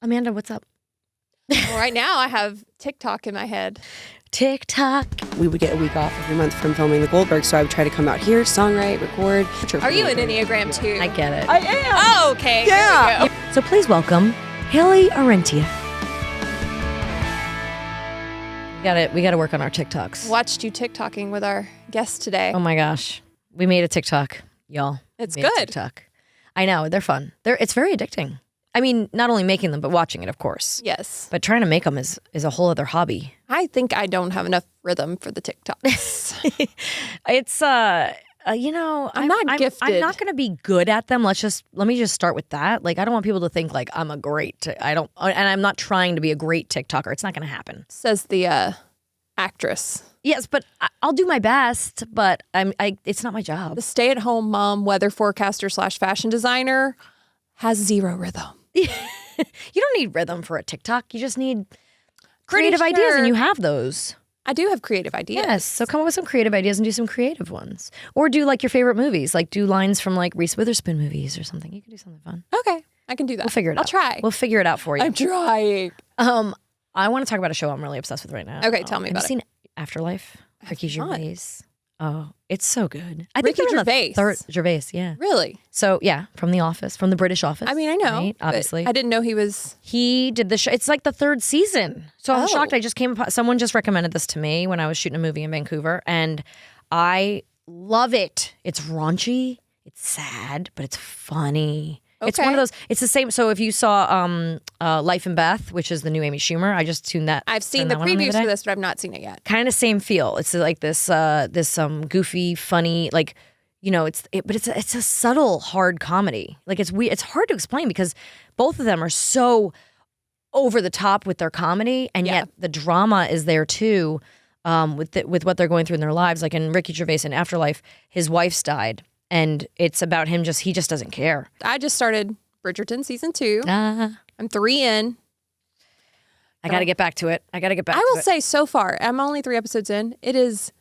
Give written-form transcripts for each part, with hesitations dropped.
Amanda, what's up? Well, right now I have TikTok in my head. TikTok. We would get a week off every month from filming the Goldbergs, so I would try to come out here, songwrite, record. Are you an Enneagram too? I get it. I am. Oh, okay. Yeah. There we go. So please welcome Hayley Orrantia. We got to work on our TikToks. Watched you TikToking with our guest today. Oh my gosh. We made a TikTok, y'all. It's We made a good. TikTok. I know. They're fun. It's very addicting. I mean, not only making them, but watching it, of course. Yes. But trying to make them is a whole other hobby. I think I don't have enough rhythm for the TikToks. It's I'm not gifted. I'm not going to be good at them. Let me just start with that. Like, I don't want people to think like I'm and I'm not trying to be a great TikToker. It's not going to happen. Says the actress. Yes, but I'll do my best. But it's not my job. The stay-at-home mom, weather forecaster / fashion designer has zero rhythm. You don't need rhythm for a TikTok. You just need creative ideas, and you have those. I do have creative ideas. Yes, so come up with some creative ideas and do some creative ones. Or do like your favorite movies, like do lines from like Reese Witherspoon movies or something. You can do something fun. Okay, I can do that. We'll figure it out. I'll try. We'll figure it out for you. I'm trying. I want to talk about a show I'm really obsessed with right now. Okay, tell me about Have you seen Afterlife? Ricky not. Gervais. Oh, it's so good. I Ricky think they're in the Gervais? third Gervais, yeah. Really? So yeah, from The Office, from the British Office. I mean, I know. right? but Obviously. I didn't know he was. He did the show. It's like the third season. So I'm Oh. shocked. I just came upon, someone just recommended this to me when I was shooting a movie in Vancouver, and I love it. It's raunchy, it's sad, but it's funny. It's one of Okay. those, it's the same. So if you saw Life and Beth, which is the new Amy Schumer, I just tuned that. I've seen turned the that one on previews other for day. this, but I've not seen it yet. Kind of same feel. It's like this goofy, funny, like, but it's a subtle, hard comedy. Like it's hard to explain because both of them are so over the top with their comedy, and Yeah. yet the drama is there too, with what they're going through in their lives. Like in Ricky Gervais in Afterlife, his wife's died, and it's about him he just doesn't care. I just started Bridgerton season 2. I'm 3 in. I got to get back to it. I will say so far, I'm only 3 episodes in. It is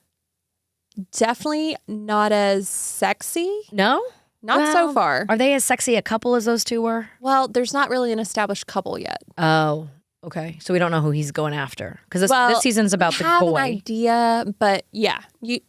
definitely not as sexy. No, Not so far. Are they as sexy a couple as those two were? Well, there's not really an established couple yet. Oh, okay. So we don't know who he's going after because this season's about the have boy. an idea, but yeah,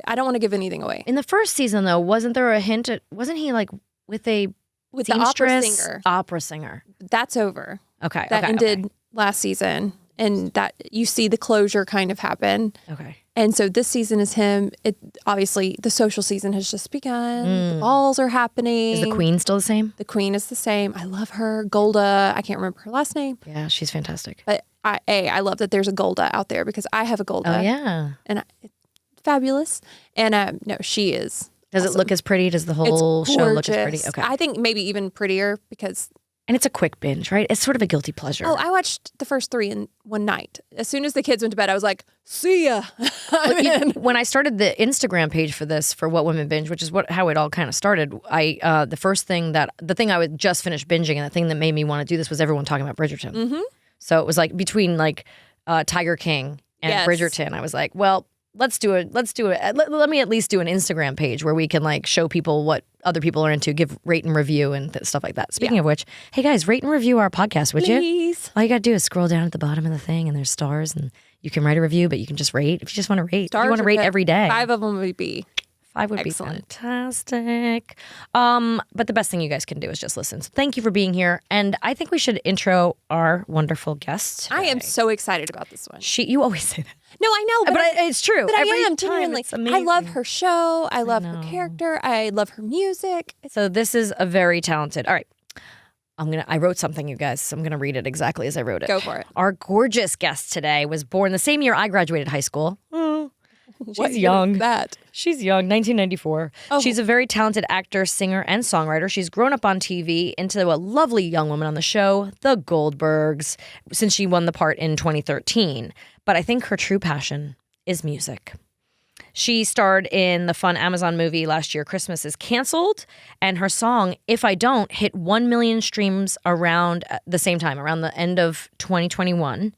I don't want to give anything away. In the first season, though, wasn't there a hint? Wasn't he like with a With the opera seamstress? singer, Opera singer. that's over. Okay. That okay, ended last season, and that you see the closure kind of happen. Okay. And so this season is him. It obviously the social season has just begun. The balls are happening. Is the queen still the same? The queen is the same. I love her. Golda. I can't remember her last name, Yeah, she's fantastic. but I love that there's a Golda out there because I have a Golda. Oh yeah. And it's fabulous. And no, she is. Does it look as pretty? Does the whole It's show look as pretty? gorgeous. Okay. I think maybe even prettier because And it's a quick binge, right? It's sort of a guilty pleasure. I watched the first 3 in one night. As soon as the kids went to bed, I was like, "See ya." I'm in. When I started the Instagram page for What Women Binge, which is how it all kind of started, the thing I would just finish binging, and the thing that made me want to do this was everyone talking about Bridgerton. Mm-hmm. So it was like between like Tiger King and Yes. Bridgerton, I was like, well, let's do it. Let me at least do an Instagram page where we can like show people what other people are into, rate and review and stuff like that. Speaking of which, hey guys, rate and review our podcast, would you? Please. All you gotta do is scroll down at the bottom of the thing and there's stars and you can write a review, but you can just rate if you just want to rate. If you want to rate every day. 5 of them would be 5 would excellent. be fantastic. But the best thing you guys can do is just listen. So thank you for being here. And I think we should intro our wonderful guest. I am today. so excited about this one. You always say that. No, I know, But it's true. But Every I am time, genuinely. it's I amazing. love her show. I love her know. character. I love her music. So this is a very talented. All right. I wrote something, you guys. So I'm going to read it exactly as I wrote it. Go for it. Our gorgeous guest today was born the same year I graduated high school. What She's year young. is that? She's young, 1994. Oh. She's a very talented actor, singer, and songwriter. She's grown up on TV into a lovely young woman on the show, The Goldbergs, since she won the part in 2013. But I think her true passion is music. She starred in the fun Amazon movie last year, Christmas is Canceled, and her song, If I Don't, hit 1 million streams around the same time, around the end of 2021.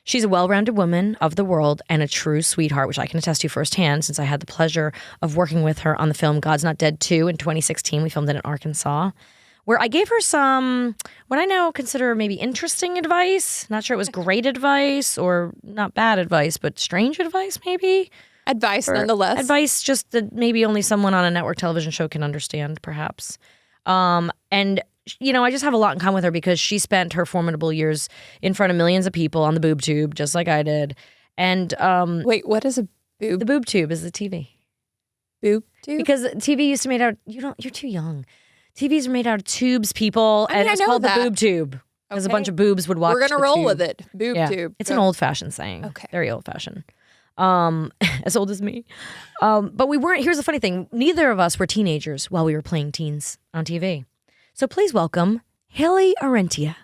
She's a well-rounded woman of the world and a true sweetheart, which I can attest to firsthand since I had the pleasure of working with her on the film God's Not Dead 2 in 2016. We filmed it in Arkansas. where I gave her some, what I now consider maybe interesting advice. Not sure it was great advice or not bad advice, but strange advice maybe. Advice, Or nonetheless. Advice just that maybe only someone on a network television show can understand, perhaps. And, I just have a lot in common with her because she spent her formidable years in front of millions of people on the boob tube, just like I did. And Wait, what is a boob? the boob tube is the TV. Boob tube? Because TV used to be made out, you're too young. TVs are made out of tubes, people, I mean, and I it's know called that. the boob tube. Because a Okay. bunch of boobs would watch We're gonna the roll tube. with it. Boob tube. It's an old-fashioned saying. Okay. Very old-fashioned. As old as me. But we weren't, here's the funny thing, neither of us were teenagers while we were playing teens on TV. So please welcome Hayley Orrantia.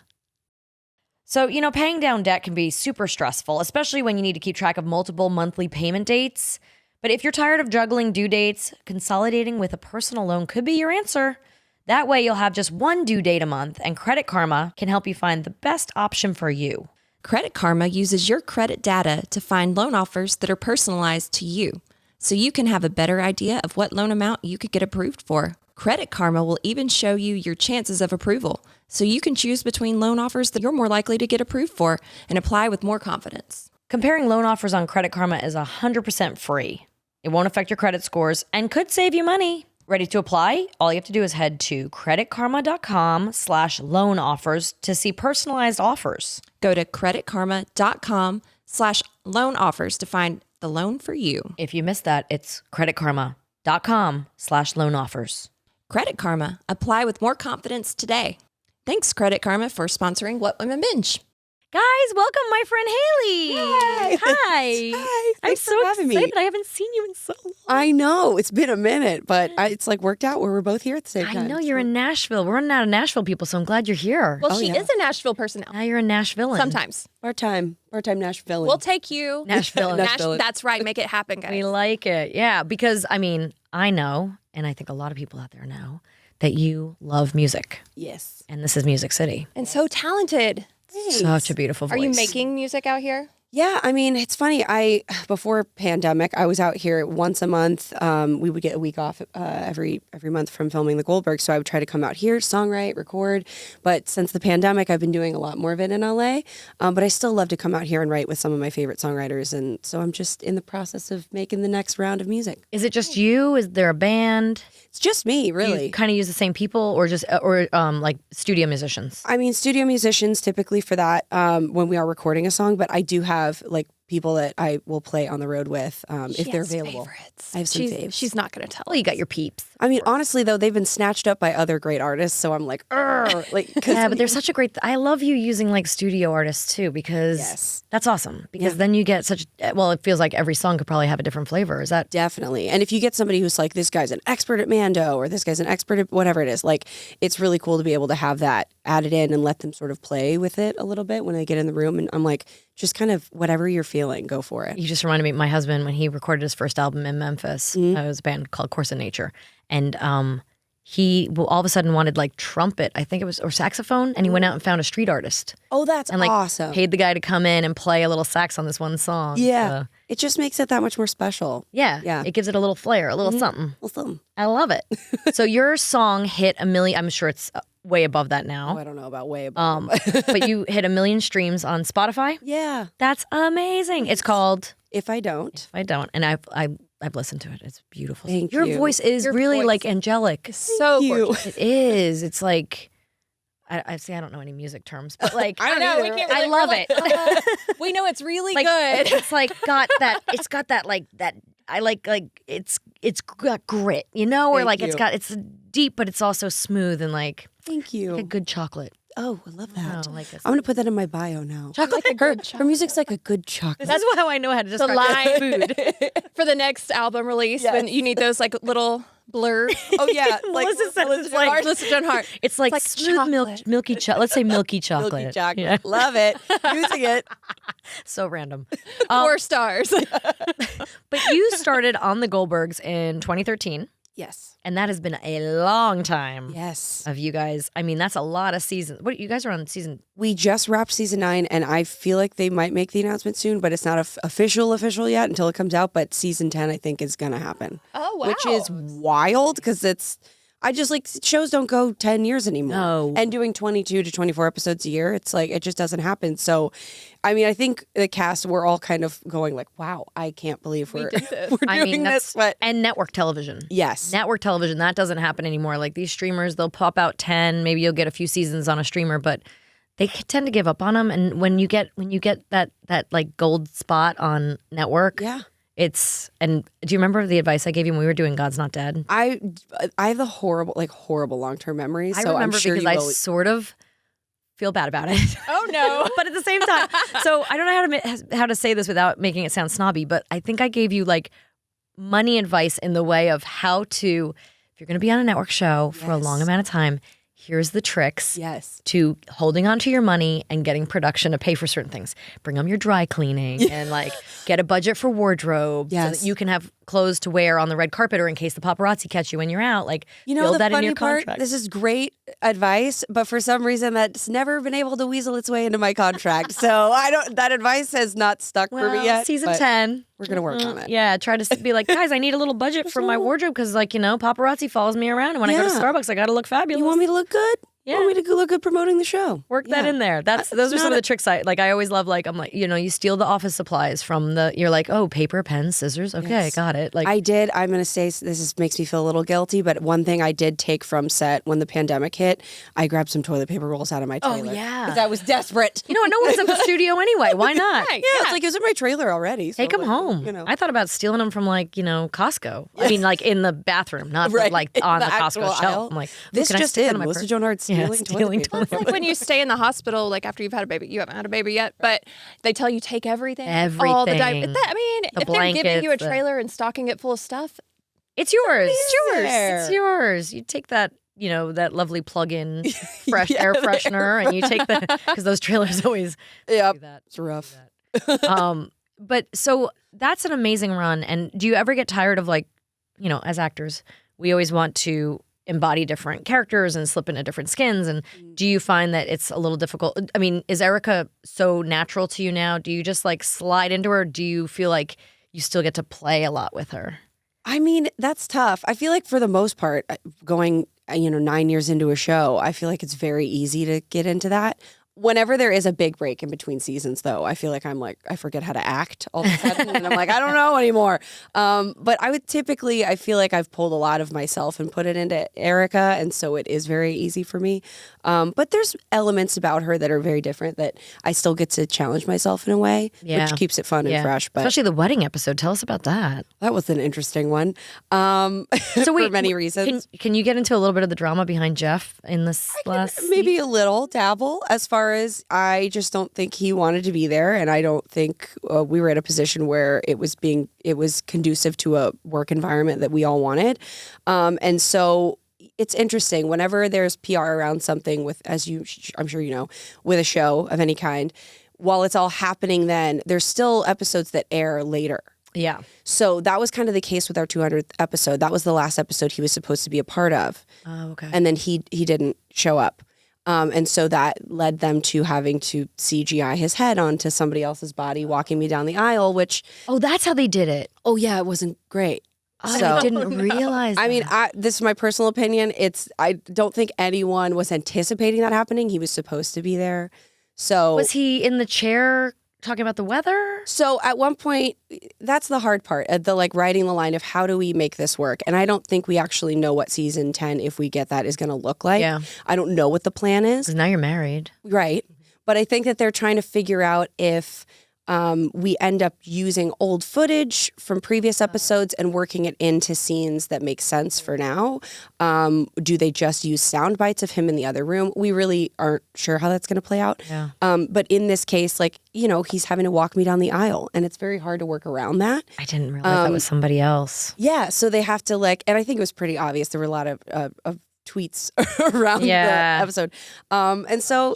So, paying down debt can be super stressful, especially when you need to keep track of multiple monthly payment dates. But if you're tired of juggling due dates, consolidating with a personal loan could be your answer. That way you'll have just one due date a month, and Credit Karma can help you find the best option for you. Credit Karma uses your credit data to find loan offers that are personalized to you, so you can have a better idea of what loan amount you could get approved for. Credit Karma will even show you your chances of approval, so you can choose between loan offers that you're more likely to get approved for and apply with more confidence. Comparing loan offers on Credit Karma is 100% free. It won't affect your credit scores and could save you money. Ready to apply? All you have to do is head to creditkarma.com/loan offers to see personalized offers. Go to creditkarma.com/loan offers to find the loan for you. If you missed that, it's creditkarma.com/loan offers. Credit Karma. Apply with more confidence today. Thanks, Credit Karma, for sponsoring What Women Binge. Guys, welcome my friend Hayley. Yay. Hi. Hi. I'm Thanks so for having me. excited. I haven't seen you in so long. I know. It's been a minute, but it's like worked out where we're both here at the same time. I know you're in Nashville. We're running out of Nashville people, so I'm glad you're here. Well, Oh, she yeah. is a Nashville person now. Now you're in Nashville. Sometimes. Part-time Nashville. We'll take you. Nashville. Nashville. That's right. Make it happen, guys. We like it. Yeah, because I know, and I think a lot of people out there know, that you love music. Yes. And this is Music City. And so talented. Such a beautiful voice. Are you making music out here? Yeah, I mean, it's funny. Before pandemic, I was out here once a month. We would get a week off every month from filming the Goldbergs, so I would try to come out here, songwrite, record. But since the pandemic, I've been doing a lot more of it in LA. But I still love to come out here and write with some of my favorite songwriters, and so I'm just in the process of making the next round of music. Is it just you? Is there a band? It's just me, really. You kind of use the same people, or just like studio musicians? I mean, studio musicians typically for that when we are recording a song, but I do have like people that I will play on the road with if they're available. Favorites. I have some faves. She's not going to tell. Well, you got your peeps. I mean, honestly, though, they've been snatched up by other great artists, so I'm like, like, Yeah, but there's such a great. I love you using like studio artists too, because Yes. that's awesome. Because then you get such. Well, it feels like every song could probably have a different flavor. Is that? Definitely. And if you get somebody who's like, this guy's an expert at Mando or this guy's an expert at whatever it is, like, it's really cool to be able to have that added in and let them sort of play with it a little bit when they get in the room. And I'm like, just kind of whatever you're feeling, go for it. You just reminded me of my husband when he recorded his first album in Memphis. It was a band called Course of Nature. And he all of a sudden wanted like trumpet, I think it was, or saxophone. And he went out and found a street artist Oh, that's and like awesome. paid the guy to come in and play a little sax on this one song. Yeah. So, It just makes it that much more special. yeah. Yeah. It gives it a little flair, a little something. Awesome. I love it. So your song hit 1 million. I'm sure it's way above that now. Oh, I don't know about way above. But you hit 1 million streams on Spotify. Yeah. That's amazing. It's called If I don't. I Don't, and I've listened to it. It's beautiful. Thank Your you. voice is Your really voice. like angelic. So you. gorgeous. It is. It's like I see. I don't know any music terms, but like I don't know, either. we can't I really- love we're like, it. We know it's really Like good. it's like got that. It's got that like that. I like it's got grit, you know, or Thank like you. it's deep, but it's also smooth and like Thank you. a good chocolate. Oh, I love that. Oh, like this. I'm going to put that in my bio now. Chocolate. Her music's like a good chocolate. That's how I know how to The describe line food. for the next album release when you need those like little blurbs. Oh, yeah. Like, Melissa says it's like Melissa Joan Hart. it's like like smooth chocolate. milky chocolate. Let's say milky chocolate. milky chocolate. Yeah. Love it. Using it. So random. 4 stars. But you started on the Goldbergs in 2013, Yes. and that has been a long time Yes. of you guys. I mean, that's a lot of seasons. What you guys are on season? We just wrapped season 9, and I feel like they might make the announcement soon, but it's not official yet until it comes out. But season 10, I think, is going to happen. Oh, wow. Which is wild because it's I just like shows don't go 10 years anymore. No. And doing 22 to 24 episodes a year, it's like, it just doesn't happen. So, I mean, I think the cast, we're all kind of going like, wow, I can't believe we're did this. we're doing this. But and network television. yes. Network television, that doesn't happen anymore. Like these streamers, they'll pop out 10, maybe you'll get a few seasons on a streamer, but they tend to give up on them. And when you get that like gold spot on network, Yeah. and do you remember the advice I gave you when we were doing God's Not Dead? I have the horrible long-term memories. I So remember I'm sure because you I will. sort of feel bad about it. Oh no. But at the same time, so I don't know how to say this without making it sound snobby, but I think I gave you like money advice in the way of how to, if you're going to be on a network show for a Yes. long amount of time, here's the tricks Yes. to holding on to your money and getting production to pay for certain things. Bring them your dry cleaning and like get a budget for wardrobe so Yes. that you can have clothes to wear on the red carpet or in case the paparazzi catch you when you're out. Like You know build the that in funny your part? contract. This is great advice, but for some reason that's never been able to weasel its way into my contract. So that advice has not stuck for me yet. Season but 10. We're gonna work on it. Yeah, try to be like, guys, I need a little budget for my wardrobe because, like, paparazzi follows me around, and when I go to Yeah. Starbucks, I got to look fabulous. You want me to look good? Yeah. Want me to look good promoting the show? Work that Yeah. in there. Those are some of the tricks I always love. Like, I'm like, you steal the office supplies from you're like, oh, paper, pen, scissors. Okay, Yes. got it. Like, I'm gonna say makes me feel a little guilty, but one thing I did take from set when the pandemic hit, I grabbed some toilet paper rolls out of my trailer. yeah. Because I was desperate. you know what? No one's in the studio anyway. Why not? Right. Yeah, it's like it was in my trailer already. So Take them like, home. I thought about stealing them from Costco. I mean, like in the bathroom, not Right. like on the actual Costco aisle. shelf. I'm like, This can I just stick that in. on my Melissa purse? Joan Hart stealing stealing toilet paper. It's like when you stay in the hospital, like after you've had a baby. You haven't had a baby yet, but they tell you take everything. All the Everything. I mean, The if they're giving you a blankets, trailer and stocking it full of stuff, It's yours. there. It's yours. You take that, that lovely plug-in fresh air freshener, and you take because those trailers always Yep. do that. It's rough. But so that's an amazing run. And do you ever get tired of as actors, we always want to embody different characters and slip into different skins. And do you find that it's a little difficult? I mean, is Erica so natural to you now? Do you just slide into her? Or do you feel like you still get to play a lot with her? I mean, that's tough. I feel like for the most part, going 9 years into a show, I feel like it's very easy to get into that. Whenever there is a big break in between seasons, though, I feel like I forget how to act all of a sudden, and I'm like, I don't know anymore. But I feel like I've pulled a lot of myself and put it into Erica, and so it is very easy for me. But there's elements about her that are very different that I still get to challenge myself in a way, Yeah. which keeps it fun and fresh. But Especially the wedding episode. Tell us about that. that was an interesting one So for wait, many reasons. Can you get into a little bit of the drama behind Jeff in this last? Maybe a little dabble as far as I just don't think he wanted to be there. And I don't think we were at a position where it was conducive to a work environment that we all wanted. And so it's interesting whenever there's PR around something with, I'm sure you know, with a show of any kind, while it's all happening then, there's still episodes that air later. Yeah. So that was kind of the case with our 200th episode. That was the last episode he was supposed to be a part of. Oh, okay. And then he didn't show up. And so that led them to having to CGI his head onto somebody else's body walking me down the aisle, which, Oh, that's how they did it. oh yeah, it wasn't great. Oh, So- I didn't realize. I mean, that. this is my personal opinion. I don't think anyone was anticipating that happening. He was supposed to be there. So Was he in the chair talking about the weather? So at one point, that's the hard part, writing the line of how do we make this work? And I don't think we actually know what season 10, if we get that, is going to look like. Yeah. I don't know what the plan is. Because now you're married. Right. But I think that they're trying to figure out if we end up using old footage from previous episodes and working it into scenes that make sense for now. Do they just use sound bites of him in the other room? We really aren't sure how that's going to play out. Yeah. But in this case, he's having to walk me down the aisle, and it's very hard to work around that. I didn't realize that was somebody else. Yeah, so they have to and I think it was pretty obvious. There were a lot of tweets around Yeah. the episode. And so,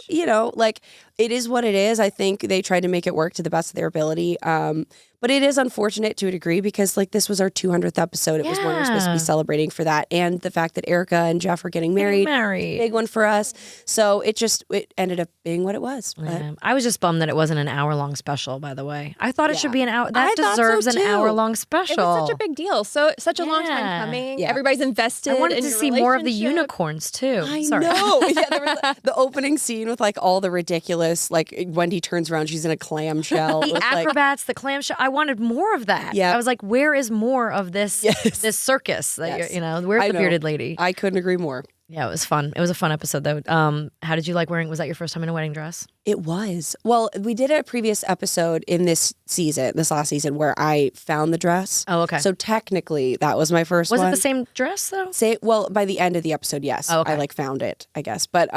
it is what it is. I think they tried to make it work to the best of their ability. But it is unfortunate to a degree because like this was our 200th episode. It was one we're supposed to be celebrating for that. And the fact that Erica and Jeff are getting married. Big one for us. So it ended up being what it was. Yeah. I was just bummed that it wasn't an hour-long special, by the way. I thought it should be an hour. That I thought deserves so, an too. hour-long special. It was such a big deal. So such a long time coming. Yeah. Everybody's invested. I wanted in to your see more of the relationship. unicorns, too. I Sorry. know. Yeah, there was the opening scene with like all the ridiculous, like Wendy turns around, she's in a clamshell. The acrobats, the clamshell. I wanted more of that. Yeah. I was like, where is more of this this circus? That Yes. you know, where's I the know. bearded lady? I couldn't agree more. Yeah, it was fun. It was a fun episode, though. How did you like wearing? Was that your first time in a wedding dress? It was. Well, we did a previous episode in this last season, where I found the dress. Oh, okay. So technically, that was my first Was one. it the same dress though? Well, by the end of the episode, yes. Oh, okay. I like found it, I guess. But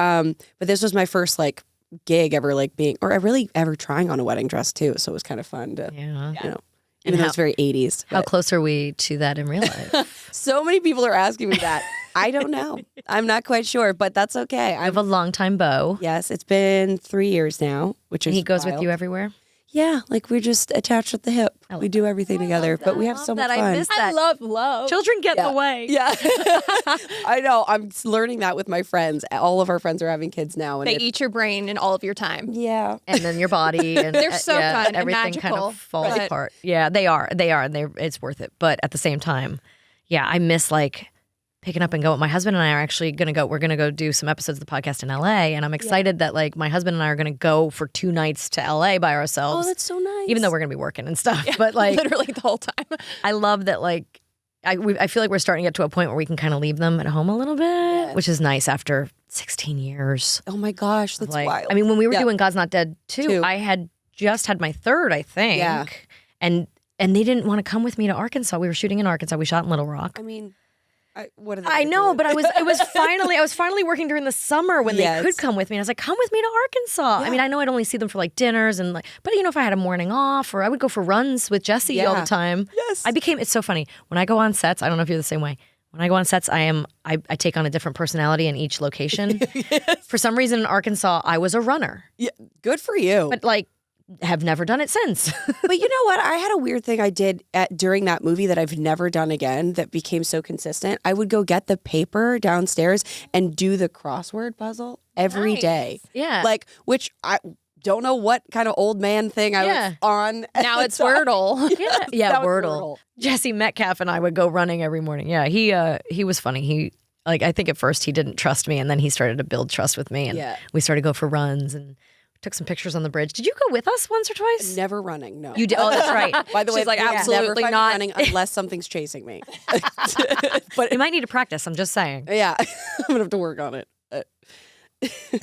this was my first like gig ever like being, or I really ever trying on a wedding dress too. So it was kind of fun to, Yeah. you know, even though it's very 80s. How but close are we to that in real life? so many people are asking me that. I don't know. I'm not quite sure, but that's okay. I have a longtime beau. Yes, it's been 3 years now, which is And he goes with wild. you everywhere. Yeah, like we're just attached at the hip. We do everything together, but we have so much fun. I miss that. I love love. Children get in the way. Yeah, I know. I'm learning that with my friends. All of our friends are having kids now, and They eat your brain and all of your time. yeah. And then your body and They're so fun and everything kind magical, of falls but- apart. Yeah, they are, and it's worth it. But at the same time, yeah, I miss like picking up and go. My husband and I are actually gonna go. We're gonna go do some episodes of the podcast in LA, and I'm excited that like my husband and I are gonna go for 2 nights to LA by ourselves. Oh, that's so nice. Even though we're gonna be working and stuff, but like Literally the whole time. I love that like. I feel like we're starting to get to a point where we can kind of leave them at home a little bit, which is nice after 16 years. Oh my gosh, that's Like, wild. I mean, when we were Yeah. doing God's Not Dead too, Two. I had just had my third, I think. Yeah. And they didn't want to come with me to Arkansas. We were shooting in Arkansas. We shot in Little Rock. I mean, what are they I gonna know, do? but I was finally working during the summer when Yes. they could come with me. And I was like, come with me to Arkansas. I mean, I know I'd only see them for like dinners and like, but you know, if I had a morning off or I would go for runs with Jesse all the Yeah. time. Yes. It's so funny. When I go on sets, I don't know if you're the same way. When I go on sets, I take on a different personality in each location. For some reason in Arkansas, I was a runner, Yeah, good for you. but like have never done it since. But you know what? I had a weird thing I did during that movie that I've never done again that became so consistent. I would go get the paper downstairs and do the crossword puzzle every day. Yeah. Like, which I don't know what kind of old man thing I Yeah. was on. at Now the it's time. Wordle. Yeah, That was Wordle. Jesse Metcalf and I would go running every morning. Yeah, he was funny. He like I think at first he didn't trust me, and then he started to build trust with me, and Yeah. we started to go for runs and took some pictures on the bridge. Did you go with us once or twice? Never running, no. You did. Oh, that's right. By the way, She's like, never absolutely find me not. running unless something's chasing me. But You might need to practice. I'm just saying. yeah, I'm gonna have to work on it.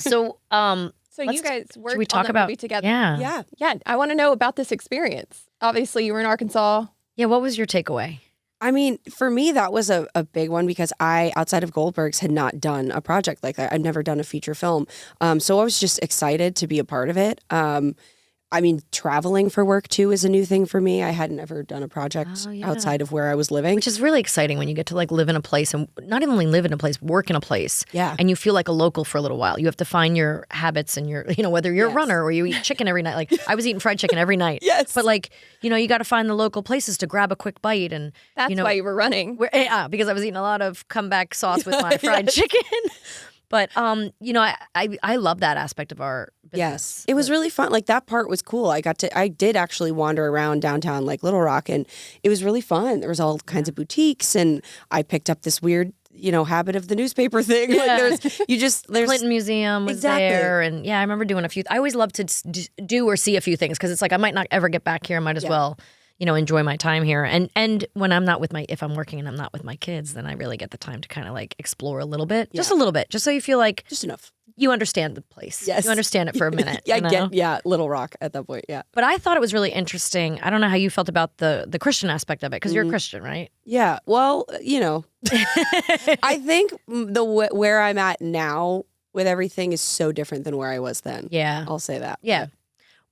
So, So Let's- you guys worked should we talk on the about movie together. Yeah. Yeah. Yeah. I want to know about this experience. Obviously, you were in Arkansas. Yeah. What was your takeaway? I mean, for me, that was a big one because I, outside of Goldberg's, had not done a project like that. I've never done a feature film. So I was just excited to be a part of it. I mean, traveling for work, too, is a new thing for me. I hadn't ever done a project Oh, yeah. outside of where I was living. Which is really exciting when you get to like live in a place and not only live in a place, work in a place. Yeah. And you feel like a local for a little while. You have to find your habits and your, whether you're a Yes. runner or you eat chicken every night. Like I was eating fried chicken every night. Yes. But like, you got to find the local places to grab a quick bite. And, That's why you were running. because I was eating a lot of comeback sauce with my fried chicken. But, I love that aspect of our business. Yes. It was really fun. Like that part was cool. I did actually wander around downtown like Little Rock and it was really fun. There was all kinds of boutiques and I picked up this weird, habit of the newspaper thing. Yeah. Like there's Clinton Museum was Exactly. there. And yeah, I remember doing a few. I always love to do or see a few things because it's like I might not ever get back here. I might as well, enjoy my time here. And when I'm not if I'm working and I'm not with my kids, then I really get the time to kind of like explore a little bit. Just a little bit. Just so you feel like just enough. you understand the place. Yes. You understand it for a minute. Yeah, you know? Little Rock at that point. Yeah. But I thought it was really interesting. I don't know how you felt about the Christian aspect of it because you're a Christian, right? Yeah. Well, I think where I'm at now with everything is so different than where I was then. Yeah. I'll say that. Yeah.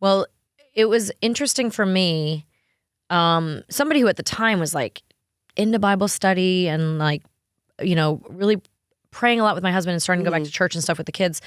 Well, it was interesting for me. Somebody who at the time was like into Bible study and like, really praying a lot with my husband and starting to go back to church and stuff with the kids.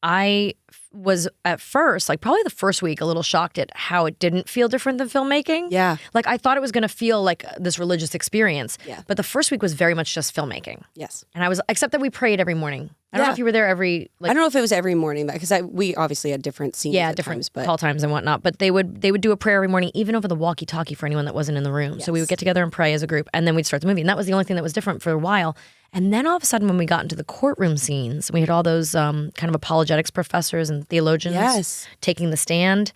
I was at first, like probably the first week, a little shocked at how it didn't feel different than filmmaking. Yeah. Like I thought it was going to feel like this religious experience. Yeah. But the first week was very much just filmmaking. Yes. And I was, except that we prayed every morning. I don't know Yeah. if you were there every, I don't know if it was every morning because we obviously had different scenes. yeah, at different times, but call times and whatnot. But they would do a prayer every morning, even over the walkie-talkie for anyone that wasn't in the room. So we would get together and pray as a group, and then we'd start the movie. And that was the only thing that was different for a while. And then all of a sudden, when we got into the courtroom scenes, we had all those kind of apologetics professors and theologians Yes. taking the stand.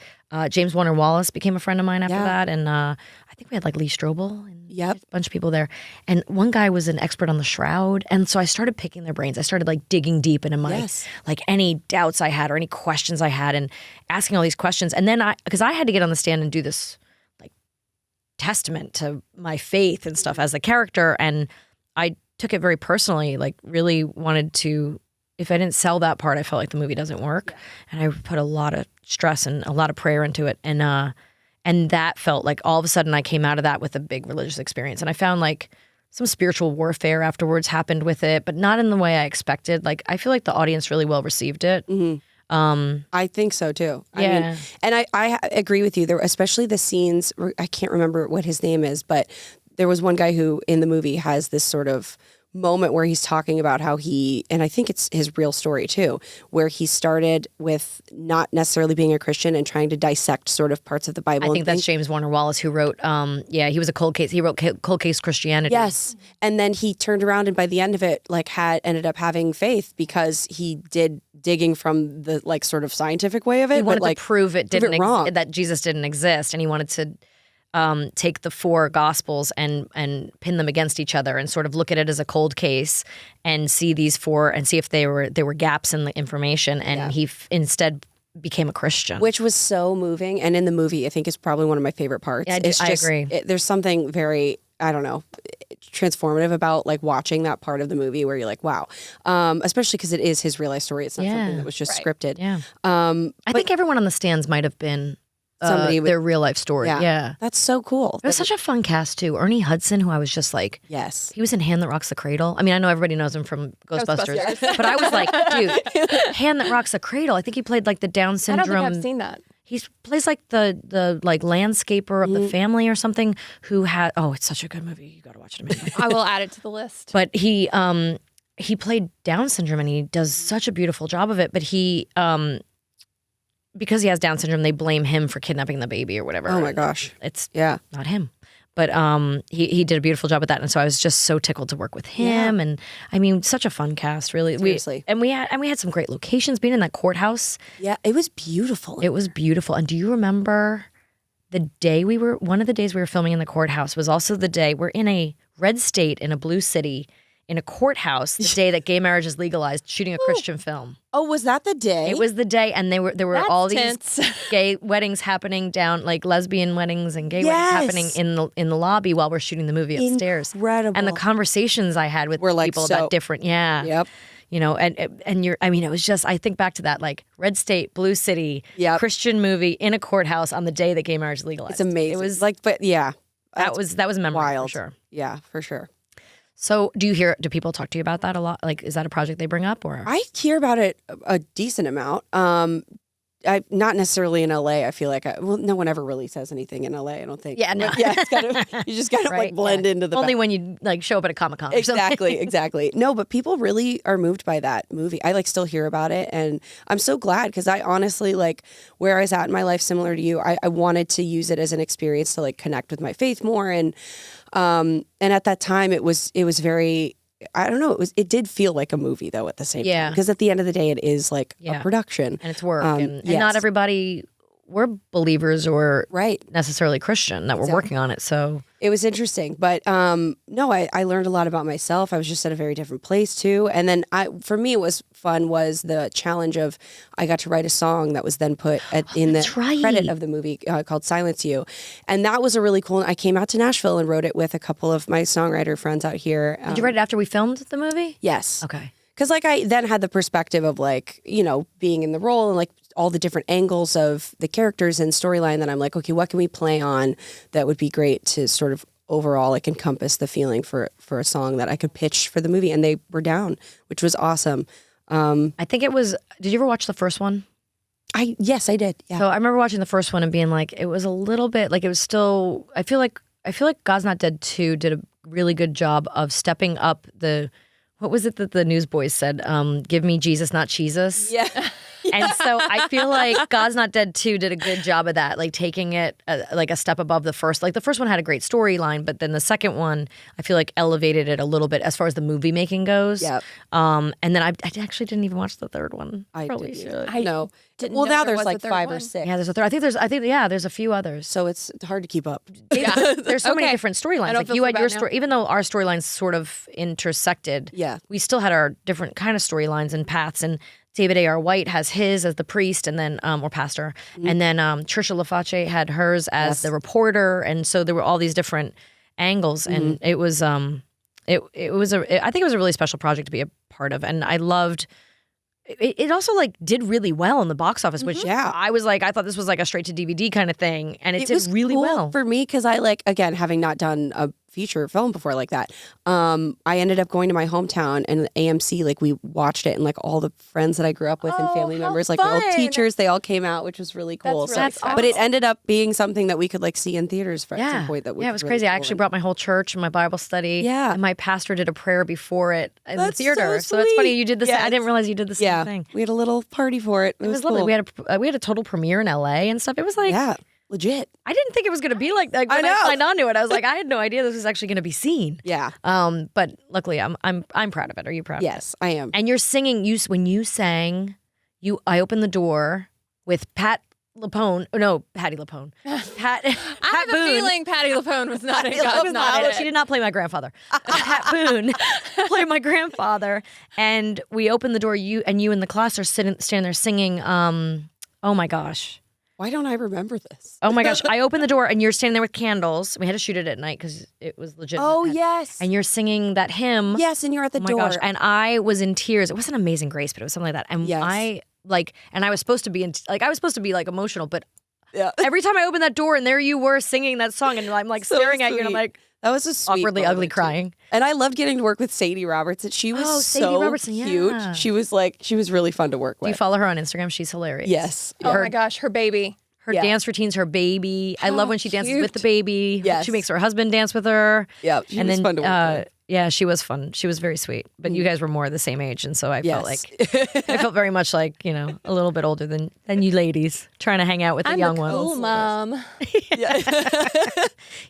James Warner Wallace became a friend of mine after Yeah. that, and I think we had like Lee Strobel and Yep. a bunch of people there. And one guy was an expert on the shroud, and so I started picking their brains. I started like digging deep into my Yes. like any doubts I had or any questions I had, and asking all these questions. And then because I had to get on the stand and do this like testament to my faith and stuff as a character, and I took it very personally. Like really wanted to. If I didn't sell that part, I felt like the movie doesn't work, and I put a lot of stress and a lot of prayer into it, and that felt like all of a sudden I came out of that with a big religious experience, and I found like some spiritual warfare afterwards happened with it, but not in the way I expected. Like I feel like the audience really well received it. I think so too. I Yeah. mean, and I agree with you. There, especially the scenes. I can't remember what his name is, but there was one guy who in the movie has this sort of moment where he's talking about how he, and I think it's his real story too, where he started with not necessarily being a Christian and trying to dissect sort of parts of the Bible. I and think that's things. James Warner Wallace who wrote. He was a cold case. He wrote Cold Case Christianity. Yes. And then he turned around and by the end of it, like ended up having faith because he did digging from the like sort of scientific way of it. He wanted but, like, to prove it didn't wrong. that Jesus didn't exist, and he wanted to take the four gospels and pin them against each other and sort of look at it as a cold case and see these four and see if there were gaps in the information. And he instead became a Christian. Which was so moving. And in the movie, I think is probably one of my favorite parts. Yeah, It's I agree. There's something very, I don't know, transformative about like watching that part of the movie where you're like, wow. Especially because it is his real life story. It's not something that was just scripted. Yeah. I think everyone on the stands might have been Somebody with- their real life story. Yeah. That's so cool. It was such a fun cast too. Ernie Hudson, who I was just like, Yes. he was in Hand That Rocks the Cradle. I mean, I know everybody knows him from Ghostbusters, Ghostbusters. but I was like, dude, Hand That Rocks the Cradle. I think he played like the Down I don't syndrome. think I've seen that. He plays like the like landscaper of the family or something. Who had it's such a good movie. You got to watch it immediately. I will add it to the list. But he played Down syndrome and he does such a beautiful job of it. But he because he has Down syndrome, they blame him for kidnapping the baby or whatever. Oh my gosh. It's Yeah. not him. But he did a beautiful job at that, and so I was just so tickled to work with him. And I mean, such a fun cast, really. Seriously. We had some great locations. Being in that courthouse, Yeah. It was beautiful. it was beautiful. And do you remember the day one of the days we were filming in the courthouse was also the day we're in a red state in a blue city in a courthouse the day that gay marriage is legalized, shooting a Christian film. Oh, was that the day? It was the day, and there were That's all tense. these gay weddings happening down, like lesbian weddings and gay weddings happening in the lobby while we're shooting the movie upstairs. Incredible. And the conversations I had with Were, like, people so- about different, Yep. you know, and it was just, I think back to that, like red state, blue city, Yep. Christian movie in a courthouse on the day that gay marriage is legalized. It's amazing. It was like, but yeah. that was memorable wild. for sure. Yeah, for sure. So do people talk to you about that a lot? Like, is that a project they bring up or? I hear about it a decent amount. I not necessarily in LA. I feel like no one ever really says anything in LA. I don't think. Yeah, no. But yeah, it's kind of, you just kind of Right, like blend yeah. into the Only when you like show up at a Comic-Con or something. Exactly. No, but people really are moved by that movie. I like still hear about it, and I'm so glad because I honestly like where I was at in my life, similar to you. I wanted to use it as an experience to like connect with my faith more, and at that time it was very. I don't know. It did feel like a movie though at the same time because at the end of the day it is like a production And it's work. And yes. not everybody were believers or right. necessarily Christian that were working on it. So It was interesting, but no, I learned a lot about myself. I was just at a very different place too, and then for me, it was fun was the challenge of I got to write a song that was then put in the credit of the movie called "Silence You," and that was a really cool. I came out to Nashville and wrote it with a couple of my songwriter friends out here. did you write it after we filmed the movie? Yes. Okay. Because like I then had the perspective of like, you know, being in the role and like all the different angles of the characters and storyline that I'm like, okay, what can we play on that would be great to sort of overall like encompass the feeling for a song that I could pitch for the movie. And they were down, which was awesome. I think it was. Did you ever watch the first one? Yes, I did. Yeah. So I remember watching the first one and being like, it was a little bit like it was still. I feel like God's Not Dead 2 did a really good job of stepping up the. What was it that the Newsboys said? Give me Jesus, not Jesus. Yeah. And so I feel like God's Not Dead 2 did a good job of that, like taking it like a step above the first. Like the first one had a great storyline, but then the second one, I feel like elevated it a little bit as far as the movie making goes. Yep. And then I actually didn't even watch the third one. I Probably didn't. should. No. didn't Well, know now there there's was a like third 5 or one. 6. Yeah, there's a third. I think there's a few others. So it's hard to keep up. There's so many Okay. different I storylines. don't Like feel you so had bad your now. story, even though our storylines sort of intersected. Yeah. We still had our different kind of storylines and paths. And David A.R. White has his as the priest, and then or pastor, and then Trisha LaFace had hers as Yes. the reporter, and so there were all these different angles, and it was I think it was a really special project to be a part of, and I loved. It also like did really well in the box office, which Yeah. I was like, I thought this was like a straight to DVD kind of thing, and it did was really cool well. for me because I again, having not done a feature film before like that. I ended up going to my hometown and AMC, like we watched it, and like all the friends that I grew up with and family how members, like my old fun. teachers, they all came out, which was really cool. That's really so, but it ended up being something that we could like see in theaters for at some point. That it was crazy. I actually brought my whole church and my Bible study. Yeah. And my pastor did a prayer before it in That's the theater. so that's funny. sweet. You did the same. I didn't realize you did the same thing. we had a little party for it. It was cool. lovely. We had a total premiere in LA and stuff. It was like yeah, legit. I didn't think it was going to be like that. When I signed on to it, I was like, I had no idea this was actually going to be seen. Yeah. But luckily, I'm proud of it. Are you proud? Yes, I am. And you're singing. When you sang, I opened the door with Patty LaPone. Pat I have Boone. a feeling Patty LaPone was not in She God's was Not not- in she it. did not play my grandfather. Pat Boone played my grandfather, and we opened the door. You in the class are standing there singing. Oh my gosh. Why don't I remember this? Oh my gosh. I opened the door and you're standing there with candles. We had to shoot it at night because it was legit. Oh yes. And you're singing that hymn. Yes, and you're at the Oh my door. gosh. And I was in tears. It wasn't Amazing Grace, but it was something like that. And Yes. I was supposed to be like emotional, but Yeah. every time I opened that door and there you were singing that song and I'm like So staring at you and I'm sweet. like That was a sweet awkwardly moment, ugly too. crying. And I loved getting to work with Sadie Robertson. She was Oh, Sadie so Robertson, cute. yeah. She was really fun to work Do you with. follow her on Instagram? She's hilarious. Yes. Oh my gosh, her baby. Her Yeah. dance routines, her baby. I love when she dances with the baby. Yes. She makes her husband dance with her. Yeah, she and was then, fun to work with. yeah, she was fun. She was very sweet. But you guys were more the same age, and so I felt Yes. like I felt very much like a little bit older than you ladies trying to hang out with the I'm young the cool ones. mom.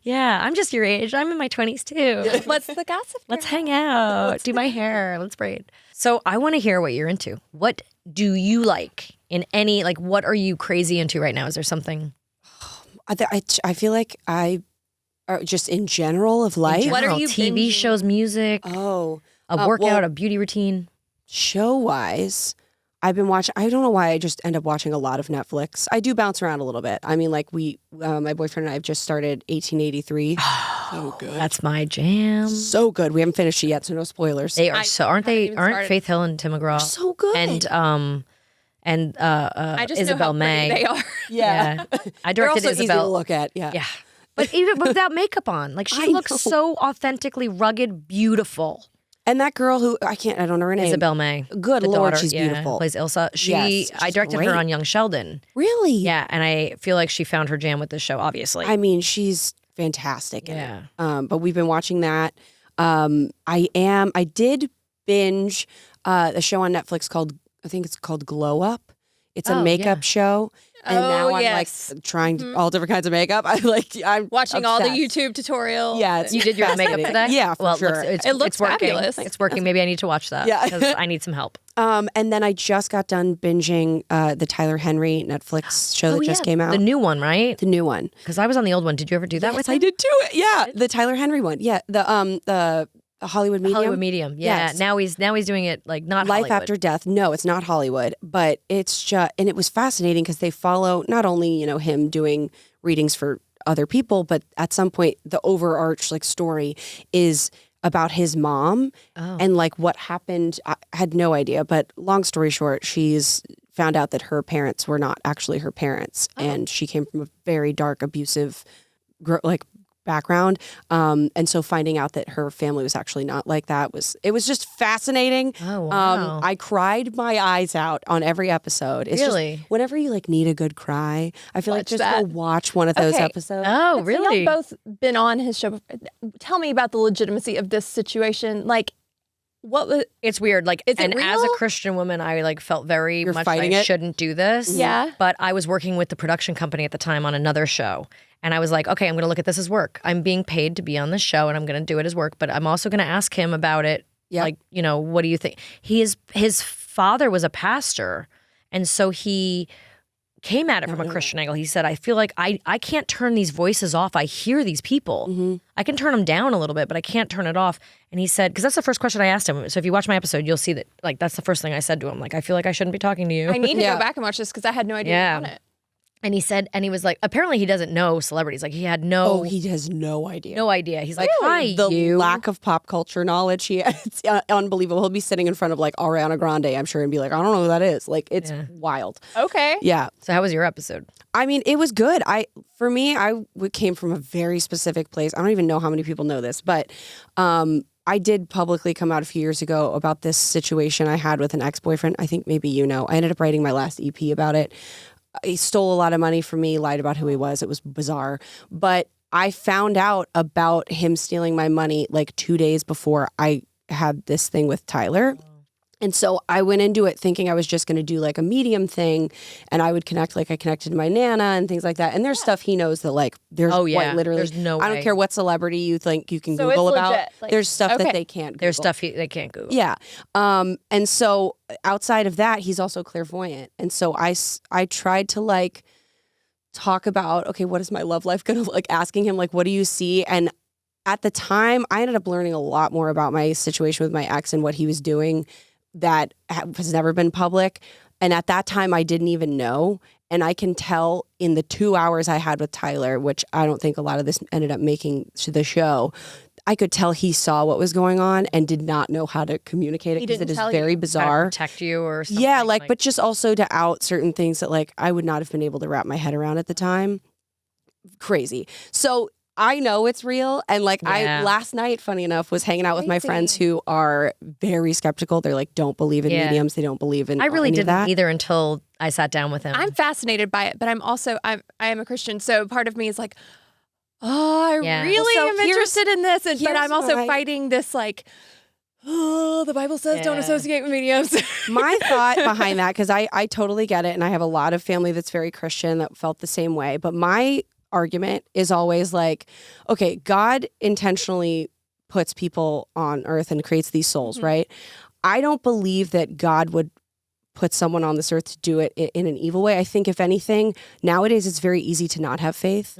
Yeah, I'm just your age. I'm in my 20s too. What's the gossip? Let's hang out. Do my hair. Let's braid. So I want to hear what you're into. What do you like in any what are you crazy into right now? Is there something? I feel like just in general of life. What are General, you TV binging? shows, music, Oh, a workout, well, a beauty routine? show wise, I've been watching. I don't know why I just end up watching a lot of Netflix. I do bounce around a little bit. I mean, like my boyfriend and I have just started 1883. So good. That's my jam. So good. We haven't finished it yet, so no spoilers. They are aren't haven't they? even Aren't started. Faith Hill and Tim McGraw so good. and I just Isabel know how May? pretty they are. Yeah, I They're directed also easy to Isabel. look at. Yeah. Yeah, but even without makeup on, like she I looks know. so authentically rugged, beautiful. And that girl who I don't know her name. Isabel May, Good the Lord, daughter, she's beautiful. Plays Ilsa. Yes, I she's directed great. her on Young Sheldon. Really? Yeah, and I feel like she found her jam with this show. Obviously, I mean, she's fantastic in Yeah. it. But we've been watching that. I did binge a show on Netflix I think it's called Glow Up. It's a Oh, makeup yeah. show. And Oh, now I'm yes. like trying all different kinds of makeup. I'm Watching all the obsessed. YouTube tutorials. Yeah, it's you did your makeup fascinating. today. Yeah, for well, sure. It looks working. fabulous. It's working. Maybe I need to watch that. Yeah. because I need some help. And then I just got done binging the Tyler Henry Netflix show that just came out. The new one, right? The new one. Because I was on the old one. Did you ever do that with I him? did too. Yeah, the Tyler Henry one. Yeah, the Hollywood Medium. Hollywood Medium. Yeah. Yes. Now he's doing it like not Life Hollywood. After Death. No, it's not Hollywood, but it's just, and it was fascinating because they follow not only, him doing readings for other people, but at some point the overarch story is about his mom and what happened. I had no idea, but long story short, she's found out that her parents were not actually her parents. And she came from a very dark, abusive, background. And so finding out that her family was actually not like that was just fascinating. Oh, wow. I cried my eyes out on every episode. It's Really? just whenever you like need a good cry, I feel like Watch just that. go watch one of those Okay. episodes. Oh, So really? y'all both been on his show before. Tell me about the legitimacy of this situation. Like, what was? It's weird. Like, Is it and as a real? Christian woman, I like felt very You're much fighting I it? shouldn't do this. Yeah. But I was working with the production company at the time on another show. And I was like, okay, I'm going to look at this as work. I'm being paid to be on this show and I'm going to do it as work. But I'm also going to ask him about it. Yep. Like, you know, what do you think? His father was a pastor. And so he came at it from a Christian angle. He said, I feel like I can't turn these voices off. I hear these people. I can turn them down a little bit, but I can't turn it off. And he said, because that's the first question I asked him. So if you watch my episode, you'll see that, like, that's the first thing I said to him. Like, I feel like I shouldn't be talking to you. I need to Yeah. go back and watch this because I had no idea Yeah. on it. And he said, and he was like, apparently he doesn't know celebrities. Like, he had no He has no idea. idea. He's like, hi, The you. lack of pop culture knowledge, it's unbelievable. He'll be sitting in front of like Ariana Grande, I'm sure, and be like, I don't know who that is. Like, it's wild. Okay. Yeah. So how was your episode? I mean, it was good. For me, came from a very specific place. I don't even know how many people know this, but I did publicly come out a few years ago about this situation I had with an ex-boyfriend. I think maybe you know. I ended up writing my last EP about it. He stole a lot of money from me, lied about who he was. It was bizarre. But I found out about him stealing my money like 2 days before I had this thing with Tyler. And so I went into it thinking I was just going to do like a medium thing and I would connect, like I connected to my Nana and things like that. And there's stuff he knows that like there's quite literally, there's no I don't way. care what celebrity you think you can So Google it's about. legit, like- There's stuff okay. that they can't Google. There's stuff they can't Google. Yeah. And so outside of that, he's also clairvoyant. And so I tried to like talk about, okay, what is my love life going to like, asking him, like, what do you see? And at the time, I ended up learning a lot more about my situation with my ex and what he was doing that has never been public. And at that time, I didn't even know. And I can tell in the 2 hours I had with Tyler, which I don't think a lot of this ended up making to the show, I could tell he saw what was going on and did not know how to communicate it He because it didn't is tell very you. How to bizarre. protect you or something. Yeah, like, but just also to out certain things that like I would not have been able to wrap my head around at the time. Crazy. So I know it's real. And like Yeah. last night, funny enough, was hanging out with my Crazy. friends who are very skeptical. They're like, don't believe in Yeah. mediums. They don't believe in I really any of didn't that. either until I sat down with him. I'm fascinated by it, but I'm also I am a Christian, so part of me is like, oh, I Yeah. really Well, so am here's- interested in this, but here's I'm also my- fighting this like, oh, the Bible says don't Yeah. associate with mediums. My thought behind that, because I totally get it. And I have a lot of family that's very Christian that felt the same way. But my argument is always like, okay, God intentionally puts people on earth and creates these souls, right? I don't believe that God would put someone on this earth to do it in an evil way. I think if anything, nowadays it's very easy to not have faith.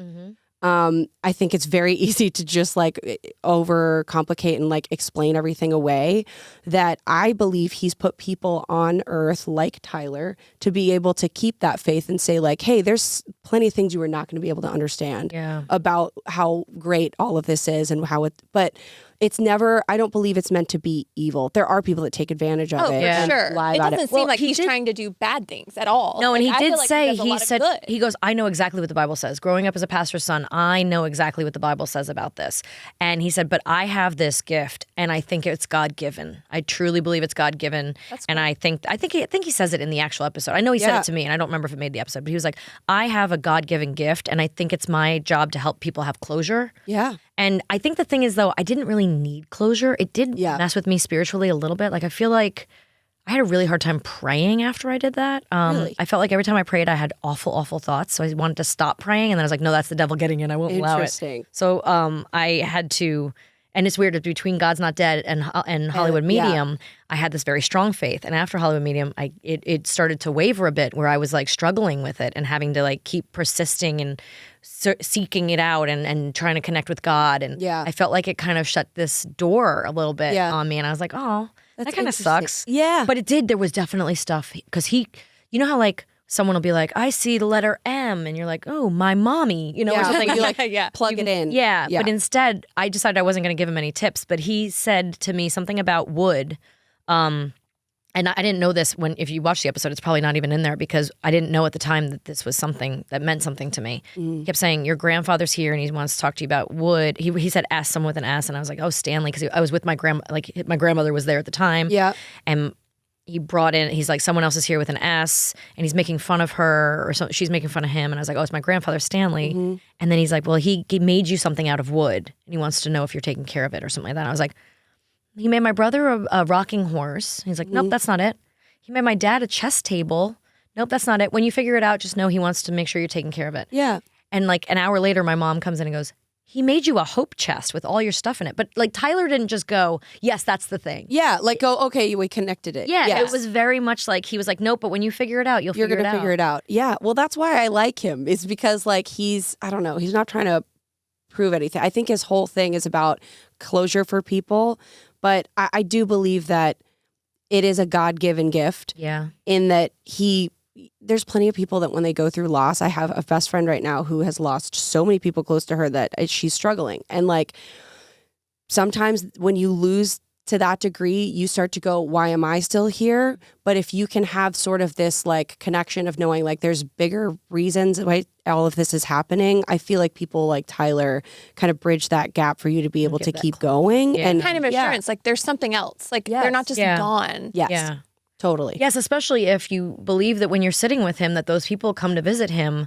I think it's very easy to just like overcomplicate and like explain everything away. That I believe he's put people on earth like Tyler to be able to keep that faith and say like, hey, there's plenty of things you are not going to be able to understand Yeah. about how great all of this is and how it, but it's never, I don't believe it's meant to be evil. There are people that take advantage of Oh, it. for and sure. lie It about doesn't it. seem Well, like he he's did- trying to do bad things at all. No, and Like, he I feel did like say, does a lot of said, good. he goes, I know exactly what the Bible says. Growing up as a pastor's son, I know exactly what the Bible says about this. And he said, but I have this gift and I think it's God-given. I truly believe it's God-given. And I think he says it in the actual episode. I know he said Yeah. it to me and I don't remember if it made the episode, but he was like, I have a God-given gift and I think it's my job to help people have closure. Yeah. And I think the thing is, though, I didn't really need closure. It did Yeah. mess with me spiritually a little bit. Like, I feel like I had a really hard time praying after I did that. Really? I felt like every time I prayed, I had awful, awful thoughts. So I wanted to stop praying. And then I was like, no, that's the devil getting in. I won't allow it. Interesting. So I had to, and it's weird, between God's Not Dead and Hollywood yeah. Medium, I had this very strong faith. And after Hollywood Medium, it started to waver a bit where I was like struggling with it and having to like keep persisting and seeking it out and trying to connect with God. And Yeah. I felt like it kind of shut this door a little bit Yeah. on me. And I was like, oh, that That's kind of interesting. sucks. Yeah. But it did. There was definitely stuff because you know how like someone will be like, I see the letter M, and you're like, oh, my mommy, or Yeah, something. you like Yeah. plug it in. Yeah, but instead, I decided I wasn't going to give him any tips. But he said to me something about wood. and I didn't know this if you watch the episode, it's probably not even in there because I didn't know at the time that this was something that meant something to me. He kept saying, your grandfather's here and he wants to talk to you about wood. He said S, someone with an S. And I was like, oh, Stanley. Because I was with my my grandmother was there at the time. Yeah. And he brought in, he's like, someone else is here with an S and he's making fun of her or she's making fun of him. And I was like, oh, it's my grandfather, Stanley. And then he's like, well, he made you something out of wood and he wants to know if you're taking care of it or something like that. And I was like, he made my brother a rocking horse. He's like, nope, that's not it. He made my dad a chess table. Nope, that's not it. When you figure it out, just know he wants to make sure you're taking care of it. Yeah. And like an hour later, my mom comes in and goes, he made you a hope chest with all your stuff in it. But like Tyler didn't just go, yes, that's the thing. Yeah, like go, okay, we connected it. Yeah, Yes. it was very much like he was like, nope, but when you figure it out, you're going to figure it out. Yeah, well, that's why I like him is because like I don't know, he's not trying to prove anything. I think his whole thing is about closure for people. But I do believe that it is a God-given gift. Yeah. In that there's plenty of people that when they go through loss, I have a best friend right now who has lost so many people close to her that she's struggling. And like sometimes when you lose to that degree, you start to go, why am I still here? But if you can have sort of this like connection of knowing like there's bigger reasons why all of this is happening, I feel like people like Tyler kind of bridge that gap for you to be able to keep going. Yeah. And Kind of assurance, like there's something else. Like they're not just gone. Yes. Yeah. Totally. Yes, especially if you believe that when you're sitting with him, that those people come to visit him.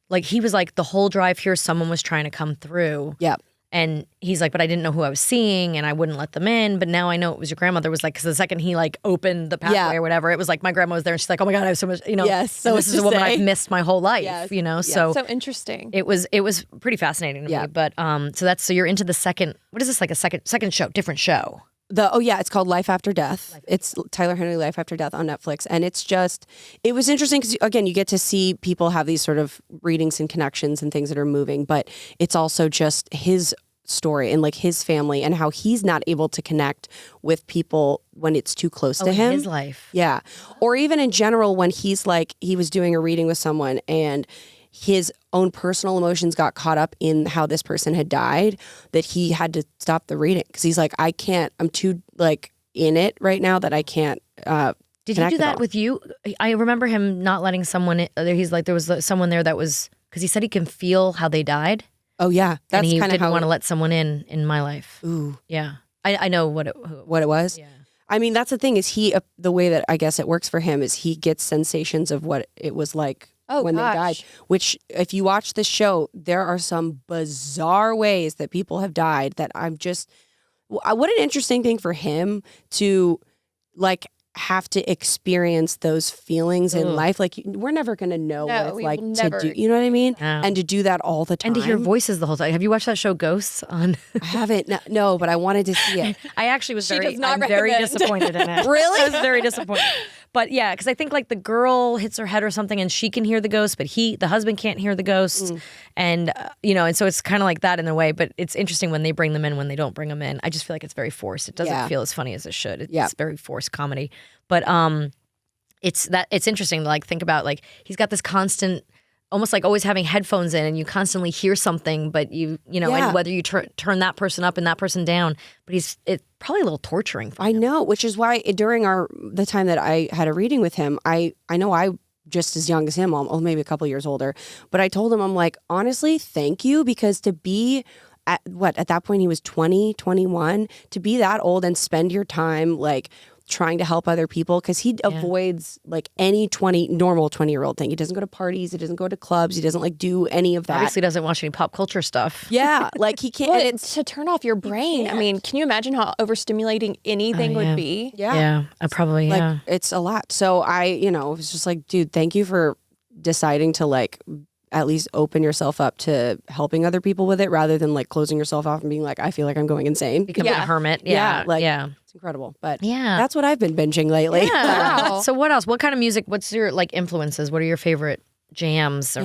Like he was like, the whole drive here, someone was trying to come through. Yep. And he's like, but I didn't know who I was seeing and I wouldn't let them in. But now I know it was your grandmother. Was like, because the second he like opened the pathway or whatever, it was like my grandma was there and she's like, oh my God, I have so much, Yes, so this is a woman I've missed my whole life, Yes. So So interesting. it was pretty fascinating to me. But so you're into the second, what is this, like a second show, different show? It's called Life After Death. It's Tyler Henry Life After Death on Netflix. And it was interesting because, again, you get to see people have these sort of readings and connections and things that are moving, but it's also just his story and like his family and how he's not able to connect with people when it's too close to him. His life. Yeah. Or even in general, when he's like, he was doing a reading with someone and his own personal emotions got caught up in how this person had died, that he had to stop the reading because he's like, I'm too like in it right now that I can't. Did he do that with you? I remember him not letting someone in. He's like, there was someone there that was, because he said he can feel how they died. Oh yeah. That's and he kind of didn't how want to let someone in my life. Ooh. Yeah. I know what it was. Yeah. I mean, that's the thing is the way that I guess it works for him is he gets sensations of what it was like when they died, which if you watch the show, there are some bizarre ways that people have died that what an interesting thing for him to like have to experience those feelings in life. Like we're never going to know what it's like to do, you know what I mean? No. And to do that all the time. And to hear voices the whole time. Have you watched that show Ghosts on? I haven't, no, but I wanted to see it. I actually was very recommend. disappointed in it. Really? I was very disappointed. But yeah, because I think like the girl hits her head or something and she can hear the ghost, but the husband can't hear the ghost. And, and so it's kind of like that in a way, but it's interesting when they bring them in, when they don't bring them in. I just feel like it's very forced. It doesn't feel as funny as it should. It's very forced comedy. But it's interesting to like think about like he's got this constant, almost like always having headphones in and you constantly hear something, but and whether you turn that person up and that person down, but it's probably a little torturing for him. I know, which is why during the time that I had a reading with him, I know I just as young as him, maybe a couple years older, but I told him, I'm like, honestly, thank you, because to be at that point he was 20, 21, to be that old and spend your time like trying to help other people, because he avoids like any normal 20-year-old thing. He doesn't go to parties. He doesn't go to clubs. He doesn't like do any of that. Obviously doesn't watch any pop culture stuff. Yeah, like he can't. Well, and it's to turn off your brain. I mean, can you imagine how overstimulating anything would be? Yeah, I probably, like it's a lot. So I, was just like, dude, thank you for deciding to like at least open yourself up to helping other people with it rather than like closing yourself off and being like, I feel like I'm going insane. Becoming a hermit. It's incredible. But yeah, that's what I've been binging lately. Yeah. Wow. So what else? What kind of music? What's your like influences? What are your favorite jams or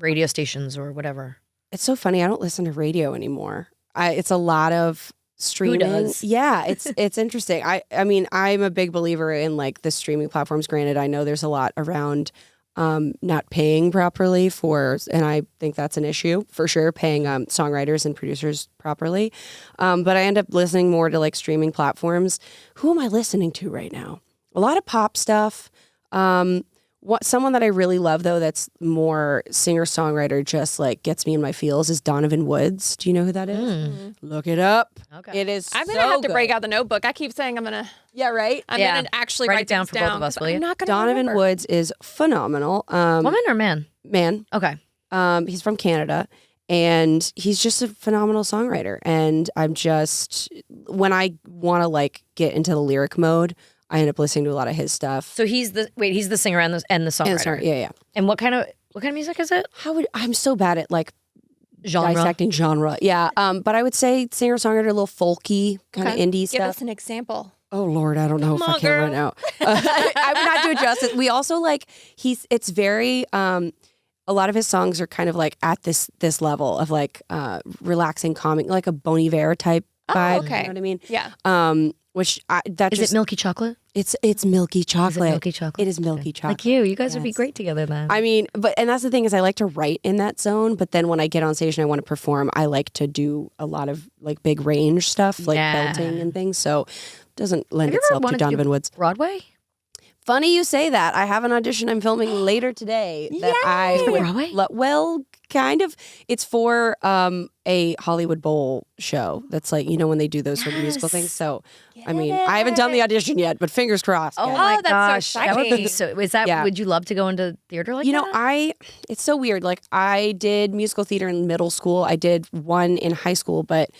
radio stations or whatever? It's so funny. I don't listen to radio anymore. It's a lot of streaming. Who does? Yeah, it's interesting. I mean, I'm a big believer in like the streaming platforms. Granted, I know there's a lot around not paying properly and I think that's an issue for sure, paying songwriters and producers properly. But I end up listening more to like streaming platforms. Who am I listening to right now? a lot of pop stuff. Someone that I really love though, that's more singer-songwriter, just like gets me in my feels, is Donovan Woods. Do you know who that is? Look it up. Okay. It is. I'm so gonna have to good. break out the notebook. I keep saying I'm gonna. Yeah, right. I'm Yeah. gonna actually Write write it down things for both of us, 'cause will you? I'm not gonna Donovan remember. Woods is phenomenal. Woman or man? Man. Okay. He's from Canada, and he's just a phenomenal songwriter. And I'm just, when I want to like get into the lyric mode, I end up listening to a lot of his stuff. So he's the singer and the songwriter. And sorry, yeah. And what kind of music is it? I'm so bad at like Genre. dissecting genre. Yeah. But I would say singer songwriter, a little folky kind of indie Give stuff. us an example. Oh Lord, I don't know if Come I on, can girl. right now. I would not do it justice. We also like it's very a lot of his songs are kind of like at this level of like relaxing, calming, like a Bon Iver type vibe. okay. You know what I mean? Yeah. Which Is it milky chocolate? it's milky chocolate. Is it milky chocolate? It is milky chocolate. Like you guys would be Yes. great together then. I mean, and that's the thing is I like to write in that zone, but then when I get on stage and I want to perform, I like to do a lot of like big range stuff, like Yeah. belting and things. So it doesn't lend Have you ever itself to wanted to do Donovan Woods. Broadway? Funny you say that. I have an audition I'm filming later today that I For would Broadway? well, kind of. It's for a Hollywood Bowl show. That's like, when they do those sort of musical things. So, I mean, I haven't done the audition yet, but fingers crossed. Oh guys. my that's so gosh. That would be exciting. so. Is that? Yeah. Would you love to go into theater like You know, that? it's so weird. Like I did musical theater in middle school. I did one in high school, but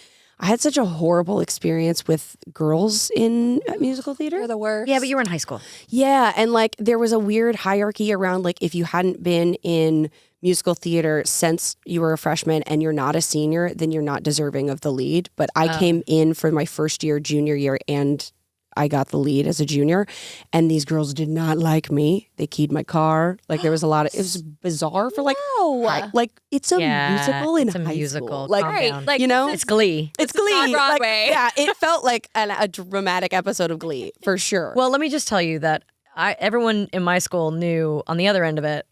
I had such a horrible experience with girls in musical theater. You're the worst. Yeah, but you were in high school. Yeah, and like there was a weird hierarchy around like if you hadn't been in musical theater since you were a freshman and you're not a senior, then you're not deserving of the lead. But I came in for my first year, junior year, and I got the lead as a junior, and these girls did not like me. They keyed my car. Like there was a lot of, it was bizarre for like, like it's a musical in it's a high musical. school. Like, Calm Right, down. like, you know, It's Glee. it's this is not Glee. Like, Broadway. yeah, it felt like a dramatic episode of Glee for sure. Well, let me just tell you that everyone in my school knew on the other end of it.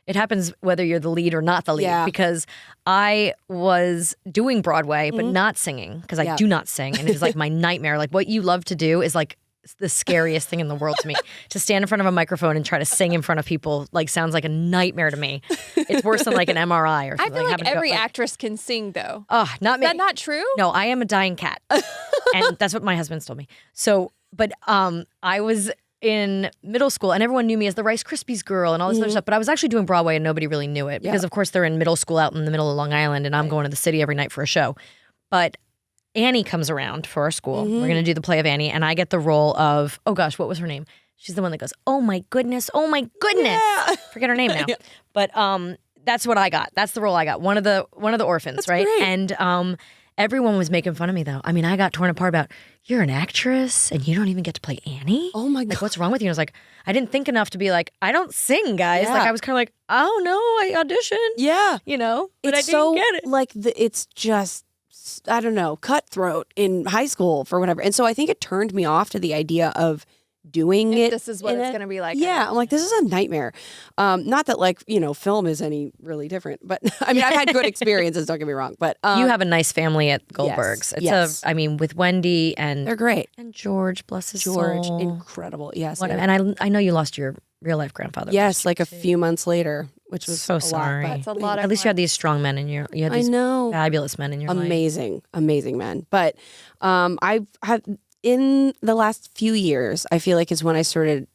It happens whether you're the lead or not the lead, Yeah. because I was doing Broadway but not singing because I Yeah. do not sing, and it is like my nightmare. Like what you love to do is like the scariest thing in the world to me. To stand in front of a microphone and try to sing in front of people like sounds like a nightmare to me. It's worse than like an MRI or I something. feel like having to go- every actress can sing though. Oh, not Is me. that not true? No, I am a dying cat. And that's what my husband's told me. So, but I was in middle school and everyone knew me as the Rice Krispies girl and all this other stuff, but I was actually doing Broadway and nobody really knew it because of course they're in middle school out in the middle of Long Island and I'm going to the city every night for a show. But Annie comes around for our school. We're going to do the play of Annie and I get the role of, oh gosh, what was her name? She's the one that goes, oh my goodness. Forget her name now. But that's what I got. That's the role I got. One of the orphans, right? great. And everyone was making fun of me though. I mean, I got torn apart about, you're an actress and you don't even get to play Annie? oh my Like, God. what's wrong with you? And I was like, I didn't think enough to be like, I don't sing, guys. Yeah. Like, I was kind of like, oh no, I auditioned, Yeah. but It's I didn't so get it. like it's just I don't know, cutthroat in high school for whatever. And so I think it turned me off to the idea of doing If it. this is what in it's it. going to be like. Yeah, I'm like, this is a nightmare. Not that like, film is any really different, but I mean, I've had good experiences, don't get me wrong, but You have a nice family at Goldberg's. yes. I mean, with Wendy they're and great. George, bless his George, soul. incredible. Yes. What- and- and I know you lost your real life grandfather. yes, like a few months later, which was So a lot, sorry. but That's a lot of At least you had these strong men in you had I these know. fabulous men in your life. Amazing men. But I've had in the last few years, I feel like is when I started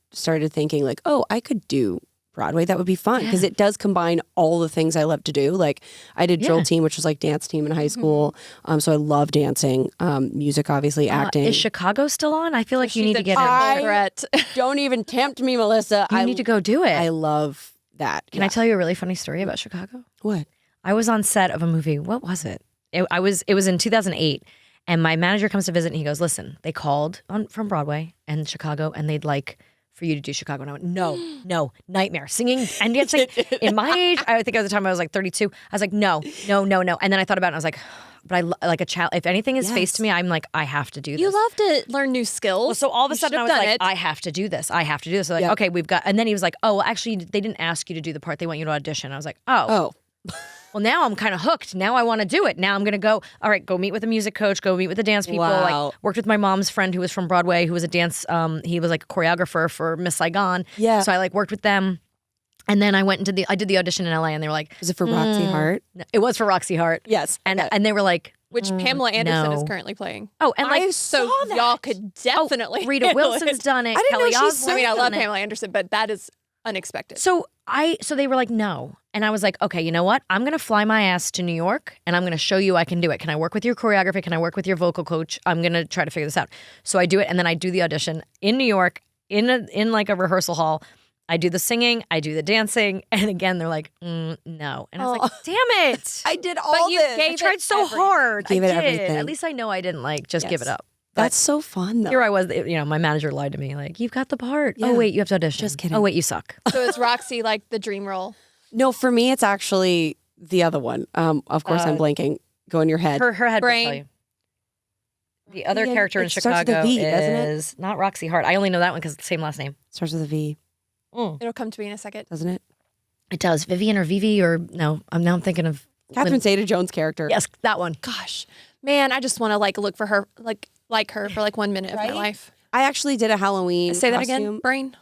thinking like, oh, I could do Broadway. That would be fun because it does combine all the things I love to do. Like I did drill team, which was like dance team in high school. So I love dancing, music, obviously, acting. Is Chicago still on? I feel like you need to get I- in. threat. Don't even tempt me, Melissa. You need to go do it. I love that. Can I tell you a really funny story about Chicago? What? I was on set of a movie. What was it? It was in 2008, and my manager comes to visit, and he goes, "Listen, they called from Broadway and Chicago, and they'd like for you to do Chicago." And I went, "No, nightmare, singing and dancing." In my age, I think at the time I was like 32. I was like, "No." And then I thought about it, and I was like, "But I like a child. If anything is faced to me, I'm like, I have to do this." You love to learn new skills. Well, so all of a You sudden should I have was done like, it. I have to do this. So like, okay, we've got. And then he was like, "Oh, well, actually, they didn't ask you to do the part. They want you to audition." I was like, "Oh." well, now I'm kind of hooked. Now I want to do it. Now I'm going to go, all right, go meet with a music coach, go meet with the dance people. Wow. Like worked with my mom's friend who was from Broadway, who was a dance, he was like a choreographer for Miss Saigon. Yeah. So I like worked with them. And then I went into I did the audition in LA and they were like, Was it for Roxy Hart? no, it was for Roxy Hart. Yes. And okay. and they were like, Which Pamela Anderson no. is currently playing. oh, and like, So saw that. y'all could definitely Rita handle Wilson's it. done it. I didn't Kelly know she Osbourne's I mean, I love done it. Pamela Anderson, but that is unexpected. So they were like, no. And I was like, okay, you know what? I'm going to fly my ass to New York and I'm going to show you I can do it. Can I work with your choreography? Can I work with your vocal coach? I'm going to try to figure this out. So I do it. And then I do the audition in New York in like a rehearsal hall. I do the singing, I do the dancing. And again, they're like, no. And I was like, damn it. I did all But you this. gave I tried it so everything. hard. Gave I it did. everything. At least I know I didn't like just give Yes. it up. That's so fun, though. Here I was, my manager lied to me. Like, you've got the part. Yeah. Oh, wait, you have to audition. Just kidding. Oh, wait, you suck. So is Roxy like the dream role? No, for me, it's actually the other one. Of course, I'm blanking. Go in your head. Her head will Brain. tell you. The other Yeah, character in it starts with a Chicago V, doesn't it? is not Roxy Hart. I only know that one because it's the same last name. Starts with a V, It'll come to me in a second. doesn't it? It does. Vivian or Vivi or no, I'm thinking of Catherine Zeta-Jones' character. Yes, that one. Gosh, man, I just want to like look for her, like her for like 1 minute of my Right? life. I actually did a Halloween Say that costume. again, Brain.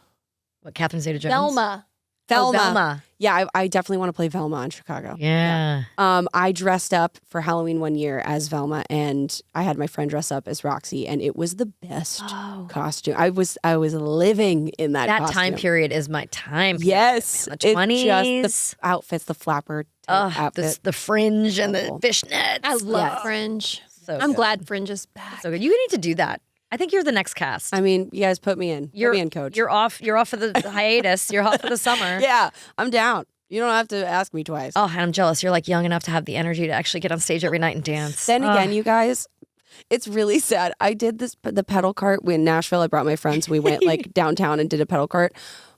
What, Catherine Zeta-Jones? Velma. Oh, Velma. Velma. Yeah, I definitely want to play Velma in Chicago. Yeah. I dressed up for Halloween one year as Velma, and I had my friend dress up as Roxy, and it was the best costume. I was living in that That costume. time period is my time period. Yes, man. The 20s. Just the outfits, the flapper outfit. the fringe and the Beautiful. fishnets. I love Yes. Fringe. So I'm good. glad Fringe is back. So good. You need to do that. I think you're the next cast. I mean, you guys put me in. Put me in, coach. You're off for the hiatus. You're off for the summer. Yeah, I'm down. You don't have to ask me twice. Oh, and I'm jealous. You're like young enough to have the energy to actually get on stage every night and dance. Then again, Ugh. you guys, it's really sad. I did the pedal cart in Nashville. I brought my friends. We went like downtown and did a pedal cart.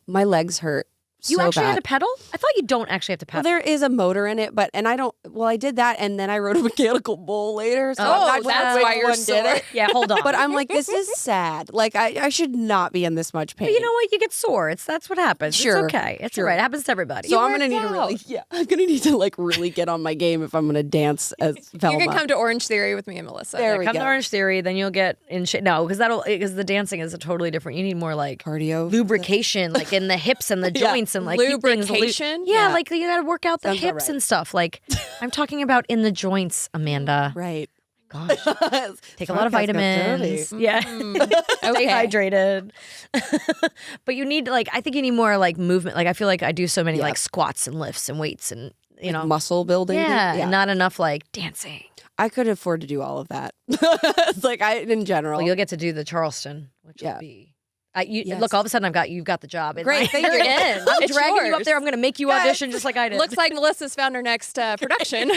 My legs hurt. You so actually bad. had to pedal? I thought you don't actually have to Well, pedal. there is a motor in it, I did that and then I rode a mechanical bull later. So Oh, I'm not sure that's which why you're one did sore. it. Yeah, hold on. But I'm like, this is sad. Like, I should not be in this much pain. But you know what? You get sore. That's what happens. Sure, It's okay. It's sure. all right. It happens to everybody. So I'm gonna need worked to out. I'm gonna need to like really get on my game if I'm gonna dance as Velma. You can come to Orange Theory with me and Melissa. There we Come go. to Orange Theory, then you'll get in shape. No, because the dancing is a totally different. You need more like Cardio. lubrication, like in the hips and the Yeah. joints and like keep things Lubrication? Yeah, Yeah. like you got to work out the Sounds about hips right. and stuff. Like I'm talking about in the joints, Amanda. Right. Gosh, take a lot of vitamins. Yeah, stay hydrated. But you need I think you need more like movement. Like I feel like I do so many Yeah. like squats and lifts and weights and you know Muscle building. yeah, and not enough like dancing. I could afford to do all of that. It's like in general. Well, you'll get to do the Charleston, which Yeah. will be. Yes. Look, all of a sudden you've got the job. It's Great, like, thank you're you. in. I'm It's dragging you up yours. there. I'm going to make you Yes. audition just like I did. Looks like Melissa's found her next production.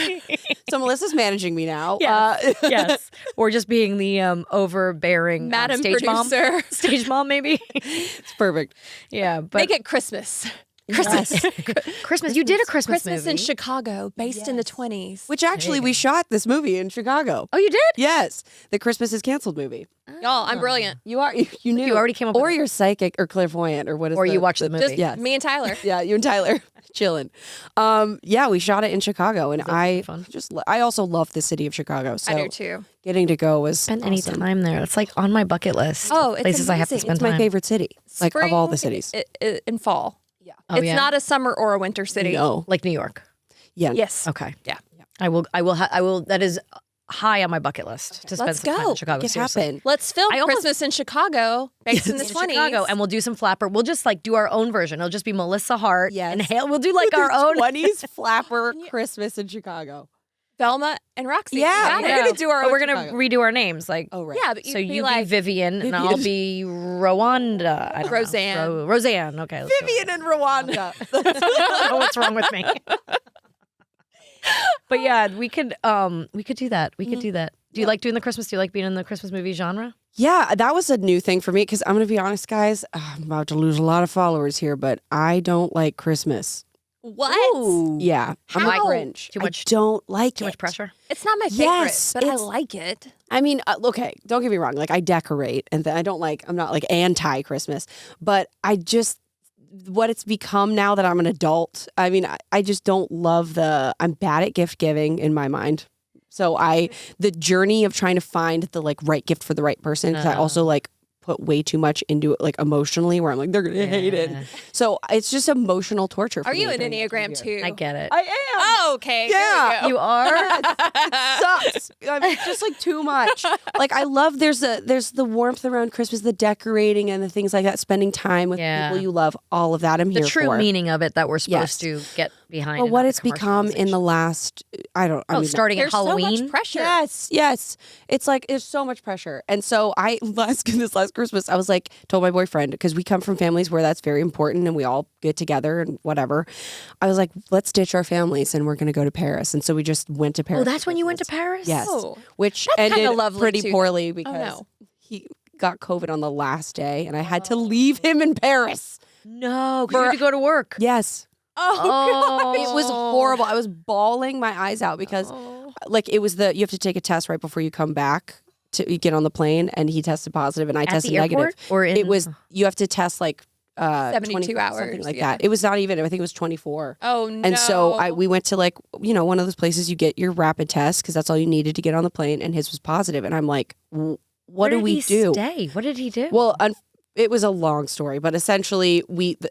So Melissa's managing me now. Yes. Yes. Or just being the overbearing Madam stage producer. mom. Stage mom, maybe. It's perfect. Yeah, but Make it Christmas. Christmas. You did a Christmas Christmas in movie. Chicago, based in the 20s. Which actually we shot this movie in Chicago. Oh, you did? Yes, the Christmas is canceled movie. Y'all, I'm brilliant. You are you knew. You already came up with or it. you're psychic or clairvoyant or what is Or the- you watched the movie. Just Yes. me and Tyler. Yeah, you and Tyler chilling. Yeah, we shot it in Chicago, and I fun? I also love the city of Chicago. So I do too. getting to go was Spend any awesome. time there. It's like on my bucket list. Oh, it's places I have to amazing. spend It's my time. favorite city, like of all the Spring cities. in fall. Yeah. Oh, It's yeah? not a summer or a winter city. No. Like New York. Yeah. Yes. Okay. Yeah. I will. That is high on my bucket list to spend Let's some time go. in Chicago. Make it seriously. happen. Let's film I almost- Christmas in Chicago, based in the In 20s. Chicago, and we'll do some flapper. We'll just like do our own version. It'll just be Melissa Hart Yes. and Hayley. We'll do like our own. 20s flapper Christmas in Chicago. Velma and Roxy. Yeah, Got we're it. gonna do our But own we're gonna Chicago. redo our names. Like, Oh right. Yeah, but so you'd be you like be Vivian, and I'll be Rwanda. I don't know. Roseanne. Roseanne. Okay. Let's do it. Vivian and Rwanda. I don't know what's wrong with me. But yeah, we could do that. We could do that. Do you like doing the Christmas? Do you like being in the Christmas movie genre? Yeah, that was a new thing for me because I'm going to be honest, guys. I'm about to lose a lot of followers here, but I don't like Christmas. What? Yeah, I'm a How? Grinch. Too much- I don't like Too it. much pressure. It's not my favorite, Yes, but I it's- like it. I mean, okay, don't get me wrong. Like I decorate, and I don't like. I'm not like anti-Christmas, but I just what it's become now that I'm an adult. I mean, I just don't love I'm bad at gift giving in my mind. So the journey of trying to find the like right gift for the right person, because I also like put way too much into it, like emotionally, where I'm like, they're going to hate it. So it's just emotional torture for Are me you an during that Enneagram time of year. too? I get it. I am. Oh, okay. Yeah. Here we go. You are? It sucks. I mean, it's just like too much. Like I love there's the warmth around Christmas, the decorating and the things like that, spending time with people you love, all of that I'm The here true for. meaning of it that we're supposed to get behind. But and what not it's become in the last, starting at There's so Halloween. much pressure. Yes. It's like, there's so much pressure. And so this last Christmas, I was like, told my boyfriend, because we come from families where that's very important and we all get together and whatever. I was like, let's ditch our families and we're going to go to Paris. And so we just went to Paris. Oh, that's when you went to Paris? Yes. Oh. Which That's ended kinda lovely pretty too, poorly though. because he got COVID on the last day and I had to leave him in Paris. No, because you had to go to work. Yes. Oh, It was horrible. I was bawling my eyes out because like it was you have to take a test right before you come back to you get on the plane, and he tested positive and I tested the airport? negative. Or it was you have to test like 72 20 hours, something like yeah. that. It was not even, I think it was 24. Oh, no. And so we went to like, one of those places you get your rapid test because that's all you needed to get on the plane, and his was positive. And I'm like, what Where do did we he do? Stay? What did he do? Well, it was a long story, but essentially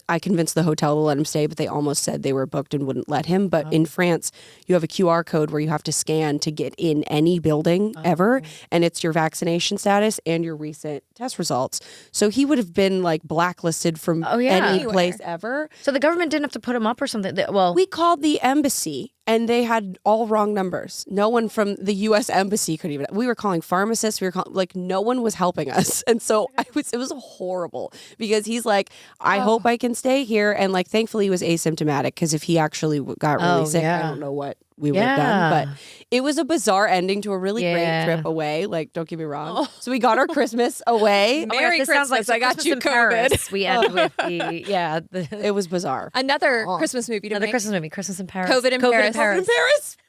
I convinced the hotel to let him stay, but they almost said they were booked and wouldn't let him. But in France, you have a QR code where you have to scan to get in any building ever, and it's your vaccination status and your recent test results. So he would have been like blacklisted from any Anywhere. place ever. So the government didn't have to put him up or something? Well, We called the embassy and they had all wrong numbers. No one from the U.S. embassy could even. We were calling pharmacists. We were calling, like, no one was helping us. And so it was horrible because he's like, I hope I can stay here. And like, thankfully he was asymptomatic, because if he actually got really sick, I don't know what we would have done. But it was a bizarre ending to a really great trip away. Like, don't get me wrong. So we got our Christmas away. Merry this sounds Christmas, like I got Christmas you in Paris. COVID. We end with the It was bizarre. Another Christmas movie to another make. Christmas movie, Christmas in Paris. COVID in Paris. Paris.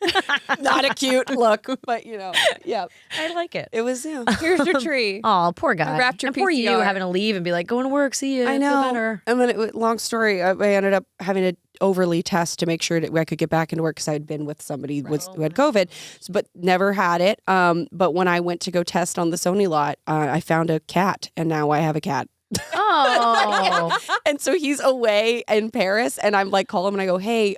In Paris. Not a cute look, but yeah. I like it. It was, Here's your tree. Oh, poor guy. wrapped your and poor you PCR. having to leave and be like, going to work, see you. I feel know. better. And then, long story, I ended up having to overly test to make sure that I could get back into work because I had been with somebody who had COVID, but never had it. But when I went to go test on the Sony lot, I found a cat, and now I have a cat. Oh. And so he's away in Paris, and I'm like, call him and I go, hey,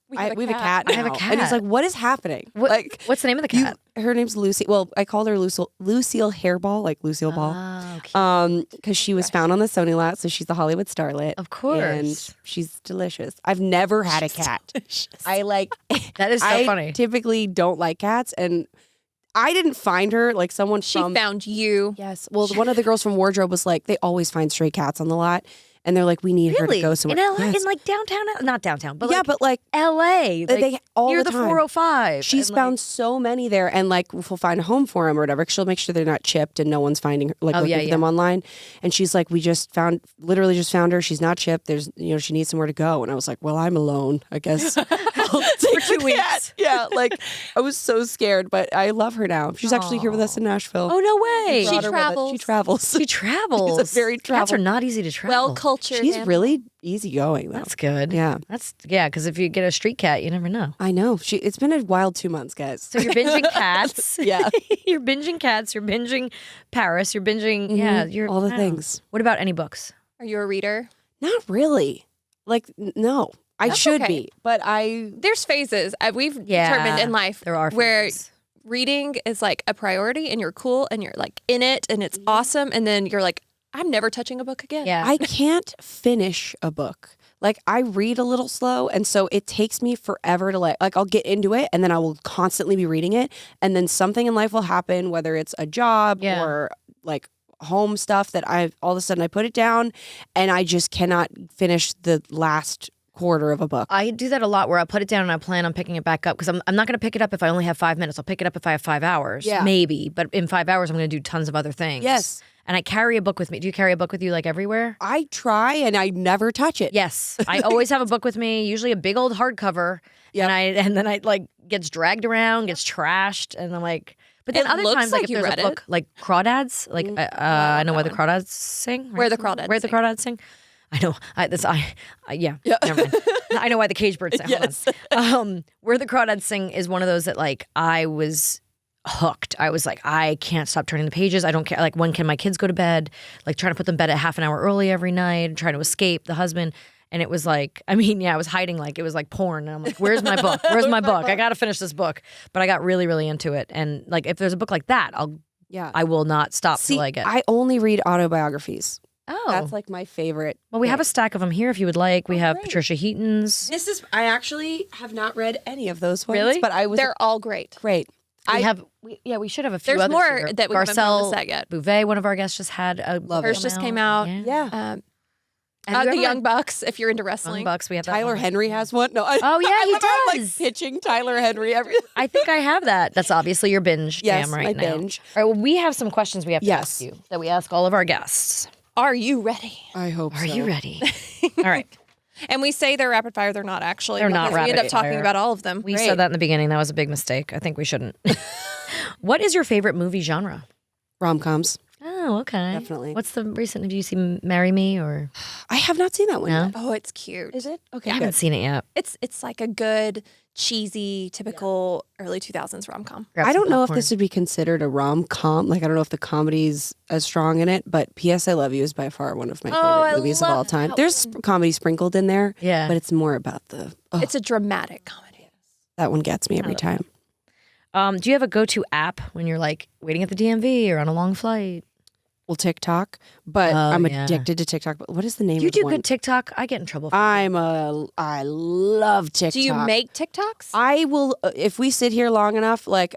we have a cat. I have a now. cat. And he's like, what is happening? What's the name of the cat? Her name's Lucy. Well, I called her Lucille Hairball, like Lucille Ball. Oh, cute. Because she was found on the Sony lot, so she's the Hollywood starlet. Of course. And she's delicious. I've never had a cat. I like That is so I funny. typically don't like cats, and I didn't find her. Like someone She from found you. Yes. Well, one of the girls from Wardrobe was like, they always find stray cats on the lot, and they're like, we need her to Really? go In somewhere. LA? Yes. In like downtown? Not downtown, but yeah, like but like LA. Like, they all near the the time. 405. She's and, found so many there, and like we'll find a home for them or whatever. 'Cause she'll make sure they're not chipped and no one's finding her, like looking for them online. And she's like, we literally just found her. She's not chipped. There's, she needs somewhere to go. And I was like, well, I'm alone, I guess. For 2 weeks. Yeah, like I was so scared, but I love her now. She's actually here with us in Nashville. Oh, no way. Brought her with us. She travels. She travels. She's a very Cats are travel- not easy to travel. Well cultured. She's really easygoing though. That's good. Yeah. Because if you get a street cat, you never know. I know. It's been a wild 2 months, guys. So you're binging cats. Yeah. You're binging cats. You're binging Paris. You're binging, you're all the wow. things. What about any books? Are you a reader? Not really. Like, no. I That's should okay. be, but I There's phases we've Yeah, determined in life there are where phases. reading is like a priority and you're cool and you're like in it and it's awesome. And then you're like, I'm never touching a book again. Yeah. I can't finish a book. Like I read a little slow, and so it takes me forever to like I'll get into it, and then I will constantly be reading it, and then something in life will happen, whether it's a job or like home stuff that all of a sudden I put it down, and I just cannot finish the last quarter of a book. I do that a lot where I put it down and I plan on picking it back up because I'm not going to pick it up if I only have 5 minutes. I'll pick it up if I have 5 hours, maybe. But in 5 hours, I'm going to do tons of other things. Yes. And I carry a book with me. Do you carry a book with you like everywhere? I try and I never touch it. Yes. I always have a book with me, usually a big old hardcover. Yep. And then I like gets dragged around, gets trashed. And I'm like, but then It other looks times, like like if you there's read a book, like Crawdads, like I know where the Crawdads sing. Right? Where the Crawdads Where the sing. Crawdads sing. I know. Yeah. Never mind. I know why the cage bird sang. Yes. Where the Crawdads Sing is one of those that like I was hooked. I was like, I can't stop turning the pages. I don't care. Like, when can my kids go to bed? Like, trying to put them to bed at half an hour early every night, trying to escape the husband. And it was like, I mean, yeah, I was hiding like it was like porn. And I'm like, where's my book? Where's my book? I got to finish this book. But I got really, really into it. And like, if there's a book like that, I will not stop till I get. I only read autobiographies. Oh, That's like my favorite. well, we have a stack of them here if you would like. We have great. Patricia Heaton's. I actually have not read any of those ones. Really? But They're all great. great. We should have a few There's others more here. that we haven't put on the Garcelle set yet. Bouvet, one of our guests, just had a Love Hers just came out. Yeah. The Young Bucks, if you're into wrestling. Young Bucks. We have that Tyler one. Henry has one. No. Oh yeah, he I'm, like does. pitching Tyler Henry every. I think I have that. That's obviously your binge Yes, jam right my now. binge. All right, well, we have some questions we have to Yes. ask you that we ask all of our guests. Are you ready? I hope Are you ready? All right. And we say they're rapid fire. They're not actually. They're not because we end up rapid talking fire. about all of them. We said that in the beginning. That was a big mistake. I think we shouldn't. What is your favorite movie genre? Rom-coms. Oh, okay. Definitely. What's the recent? Have you seen Marry Me or? I have not seen that one No? yet. Oh, it's cute. Is it? Okay. I haven't seen it yet. It's like a good, cheesy, typical early 2000s rom-com. Grab I some don't know if popcorn. this would be considered a rom-com. Like, I don't know if the comedy's as strong in it, but P.S. I Love You is by far one of my favorite movies of all time. There's comedy sprinkled in there, Yeah. but it's more about the, It's a dramatic comedy. that one gets me every time. Do you have a go-to app when you're like waiting at the DMV or on a long flight? Well, TikTok, but Oh, I'm yeah. addicted to TikTok. But what is the name You of the do one? good TikTok. I get in trouble. I love TikTok. Do you make TikToks? I will, if we sit here long enough, like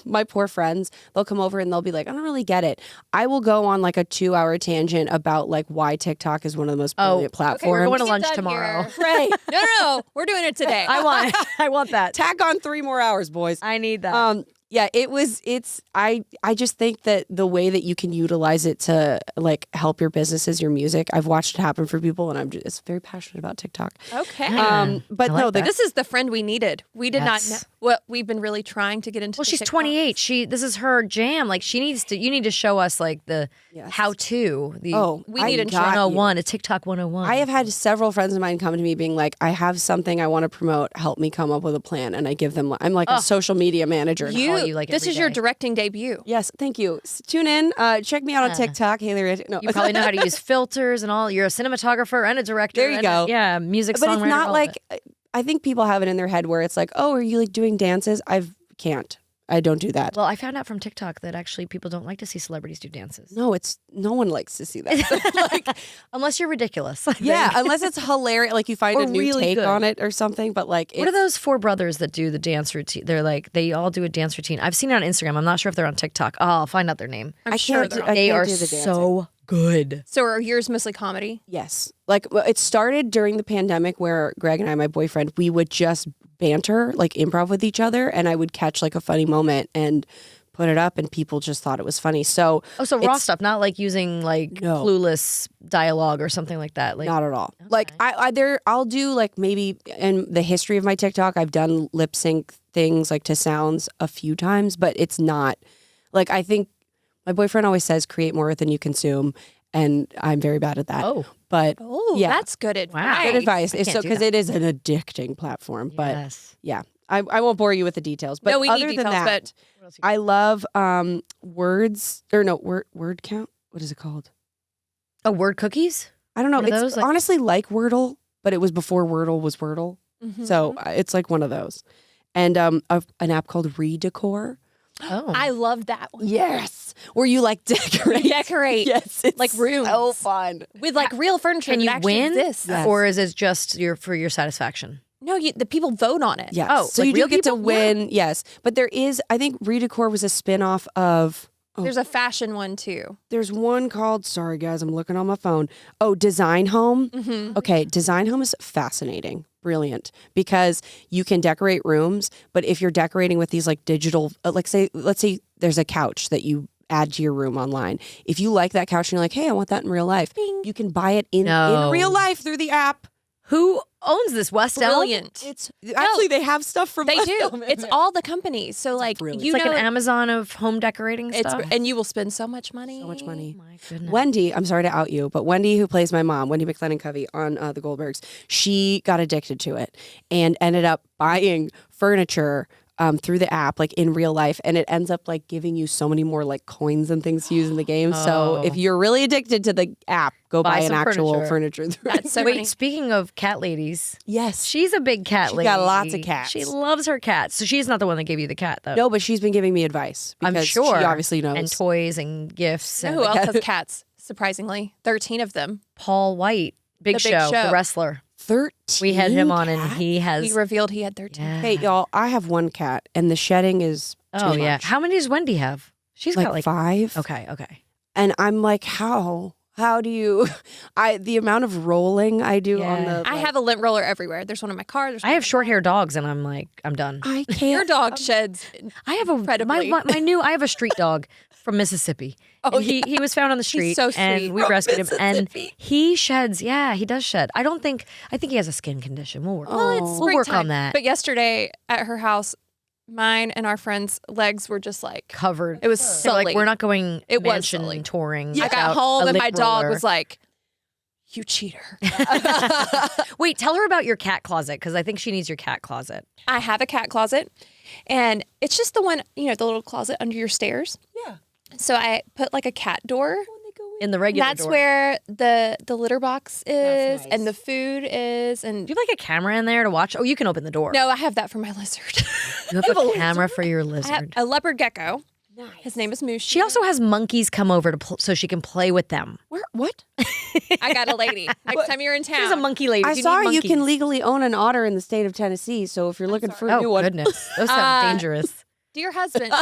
my poor friends, they'll come over and they'll be like, I don't really get it. I will go on like a 2-hour tangent about like why TikTok is one of the most brilliant platforms. we're going to Get lunch done tomorrow. here. Right. No. We're doing it today. I want that. Tack on 3 more hours, boys. I need that. Yeah, I just think that the way that you can utilize it to like help your businesses, your music, I've watched it happen for people and I'm just very passionate about TikTok. Okay. But I like no, that. This is the friend we needed. We did not Yes. know. Well, we've been really trying to get into Well, the she's TikToks. 28. This is her jam. Like you need to show us like the Yes. how to. We need I a got you. 101, a TikTok 101. I have had several friends of mine come to me being like, I have something I want to promote. Help me come up with a plan. And I give them, I'm like a social media manager. call you, like, this every is your day. directing debut. Yes, thank you. Tune in. Check me out on TikTok, Hayley. No, You probably know how to use filters and all. You're a cinematographer and a director. There you and go. Yeah, music but songwriter. it's not all of like it. I think people have it in their head where it's like, oh, are you like doing dances? I don't do that. Well, I found out from TikTok that actually people don't like to see celebrities do dances. No, no one likes to see that. Like, Unless you're ridiculous. yeah, unless it's hilarious, like you find Or a new really take good. on it or something. But like, What are those 4 brothers that do the dance routine? They all do a dance routine. I've seen it on Instagram. I'm not sure if they're on TikTok. Oh, I'll find out their name. I'm I sure can't they're do- on. I They can't are do the dancing. so good. So are yours mostly comedy? Yes. Like well, it started during the pandemic where Greg and I, my boyfriend, we would just banter, like improv with each other, and I would catch like a funny moment and put it up, and people just thought it was funny. So So raw it's- stuff, not like using like No. clueless dialogue or something like that. Like not at all. Like I'll do like maybe in the history of my TikTok, I've done lip sync things like to sounds a few times, but it's not like I think my boyfriend always says create more than you consume, and I'm very bad at that. Oh. But Oh, yeah. that's good advice. good advice. I It's can't so do because that. it is an addicting platform. But yes. yeah, I won't bore you with the details. But No, we need other than details, that, but- I love word count. What is it called? Oh, word cookies? I don't know. One of It's those, like- honestly like Wordle, but it was before Wordle was Wordle. Mm-hmm. So it's like one of those. And an app called Redecor. Oh. I love that one. Yes, where you like decorate. Decorate. Yes, it's Like rooms. So fun. With like real furniture Can that you actually win? exists. Yes. Or is it just for your satisfaction? No, the people vote on it. Yes. Oh, so like you do real get to people? win. Yes, but there is. I think Redecor was a spinoff of. There's a fashion one too. There's one called. Sorry guys, I'm looking on my phone. Oh, Design Home. Mm-hmm. Okay, Design Home is fascinating, brilliant, because you can decorate rooms, but if you're decorating with these like digital, let's say there's a couch that you add to your room online. If you like that couch and you're like, hey, I want that in real life, you can buy it in No. real life through the app. Who owns this? West Elm? Brilliant. It's actually they have stuff from They West do. Elm in It's there. all the companies. So like brilliant. you It's like know an Amazon of home decorating it's stuff. and you will spend so much money. So much money. Oh my goodness. Wendy, I'm sorry to out you, but Wendy, who plays my mom, Wendy McLennan-Covey on the Goldbergs, she got addicted to it and ended up buying furniture through the app, like in real life, and it ends up like giving you so many more like coins and things to use in the game. So Oh. if you're really addicted to the app, go Buy buy an some actual furniture. That's so Wait, funny. speaking of cat ladies, Yes. she's a big cat She's lady. got lots of cats. She loves her cats. So she's not the one that gave you the cat, though. No, but she's been giving me advice I'm because sure. she obviously knows. And toys and gifts. You And know who else has cats? Surprisingly, 13 of them. Paul White, Big The Big Show, Show. the wrestler. 13. We had him on, and cats? he has. He revealed he had 13. Yeah. Hey, y'all, I have one cat, and the shedding is Oh too yeah. much. How many does Wendy have? She's like got like 5. Okay. And I'm like, how do you? The amount of rolling I do on Yeah. the. I have a lint roller everywhere. There's one in my car. There's I have short hair dogs, and I'm like, I'm done. I can't. Your dog sheds. I have a Incredibly. I have a street dog from Mississippi. Oh, And he was found on the street, so sweet. and we From rescued him. And Mississippi. he sheds. Yeah, he does shed. I think he has a skin condition. We'll work. Well, it's we'll work springtime. on that. But yesterday at her house, mine and our friend's legs were just like Covered. it was They're sully. like, we're not going It was mansion sully. touring. I got without home a and lip my dog roller. was like, "You cheater." Wait, tell her about your cat closet because I think she needs your cat closet. I have a cat closet, and it's just the one, the little closet under your stairs. Yeah. So I put like a cat door. In the regular That's door. where the litter box is That's nice. and the food is. And Do you have like a camera in there to watch? Oh, you can open the door. no, I have that for my lizard. You have a camera for your I have lizard. a leopard gecko. His name is Moose. She also has monkeys come over to so she can play with them. Where? What? I got a lady. Next time you're in town. She's a monkey lady. I You saw need you can monkeys. legally own an otter in the state of Tennessee. So if you're looking for a new Oh one, goodness, those sound dangerous. Dear husband,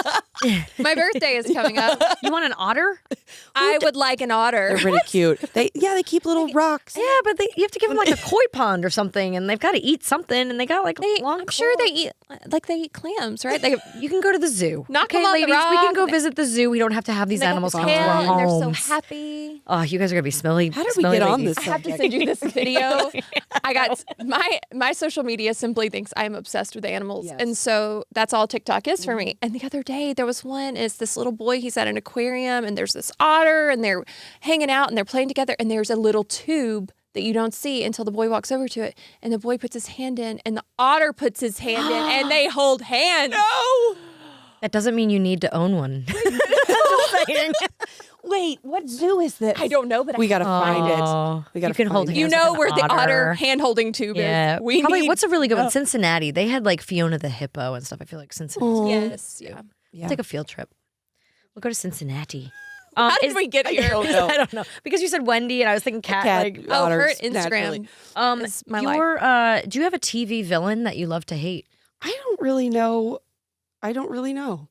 my birthday is coming up. You want an otter? I would like an otter. they're pretty cute. They keep little rocks. Yeah, but you have to give them like a koi pond or something, and they've got to eat something, and they got like long. I'm sure they eat clams, right? They You can go to the zoo. Knock okay, them on the ladies, we can rock, go and they- visit the zoo. We don't have to have these they got animals the come to tail, our and they're homes. so happy. Oh, you guys are gonna be smelly. How did we smelly get on ladies. this I have to subject? send you this video. I got my social media simply thinks I'm obsessed with animals, Yes. and so that's all TikTok is for me. And the other day there was one. Is this little boy? He's at an aquarium, and there's this otter, and they're hanging out, and they're playing together, and there's a little tube that you don't see until the boy walks over to it, and the boy puts his hand in, and the otter puts his hand in, and they hold hands. No. That doesn't mean you need to own one. Just saying. Wait, what zoo is this? I don't know, but We gotta find it. Oh, We gotta you can hold find hands it. you with know an where the otter otter hand holding tube Yeah. is. We Probably, need. what's a really good one? Cincinnati. They had like Fiona the hippo and stuff. I feel like Cincinnati. Oh. Yes, yeah. Yeah. Take a field trip. We'll go to Cincinnati. How did we get here? know. I don't know. Because you said Wendy and I was thinking cat. Cat. Like, Oh, her Otters, Instagram naturally. is my life. do you have a TV villain that you love to hate? I don't really know.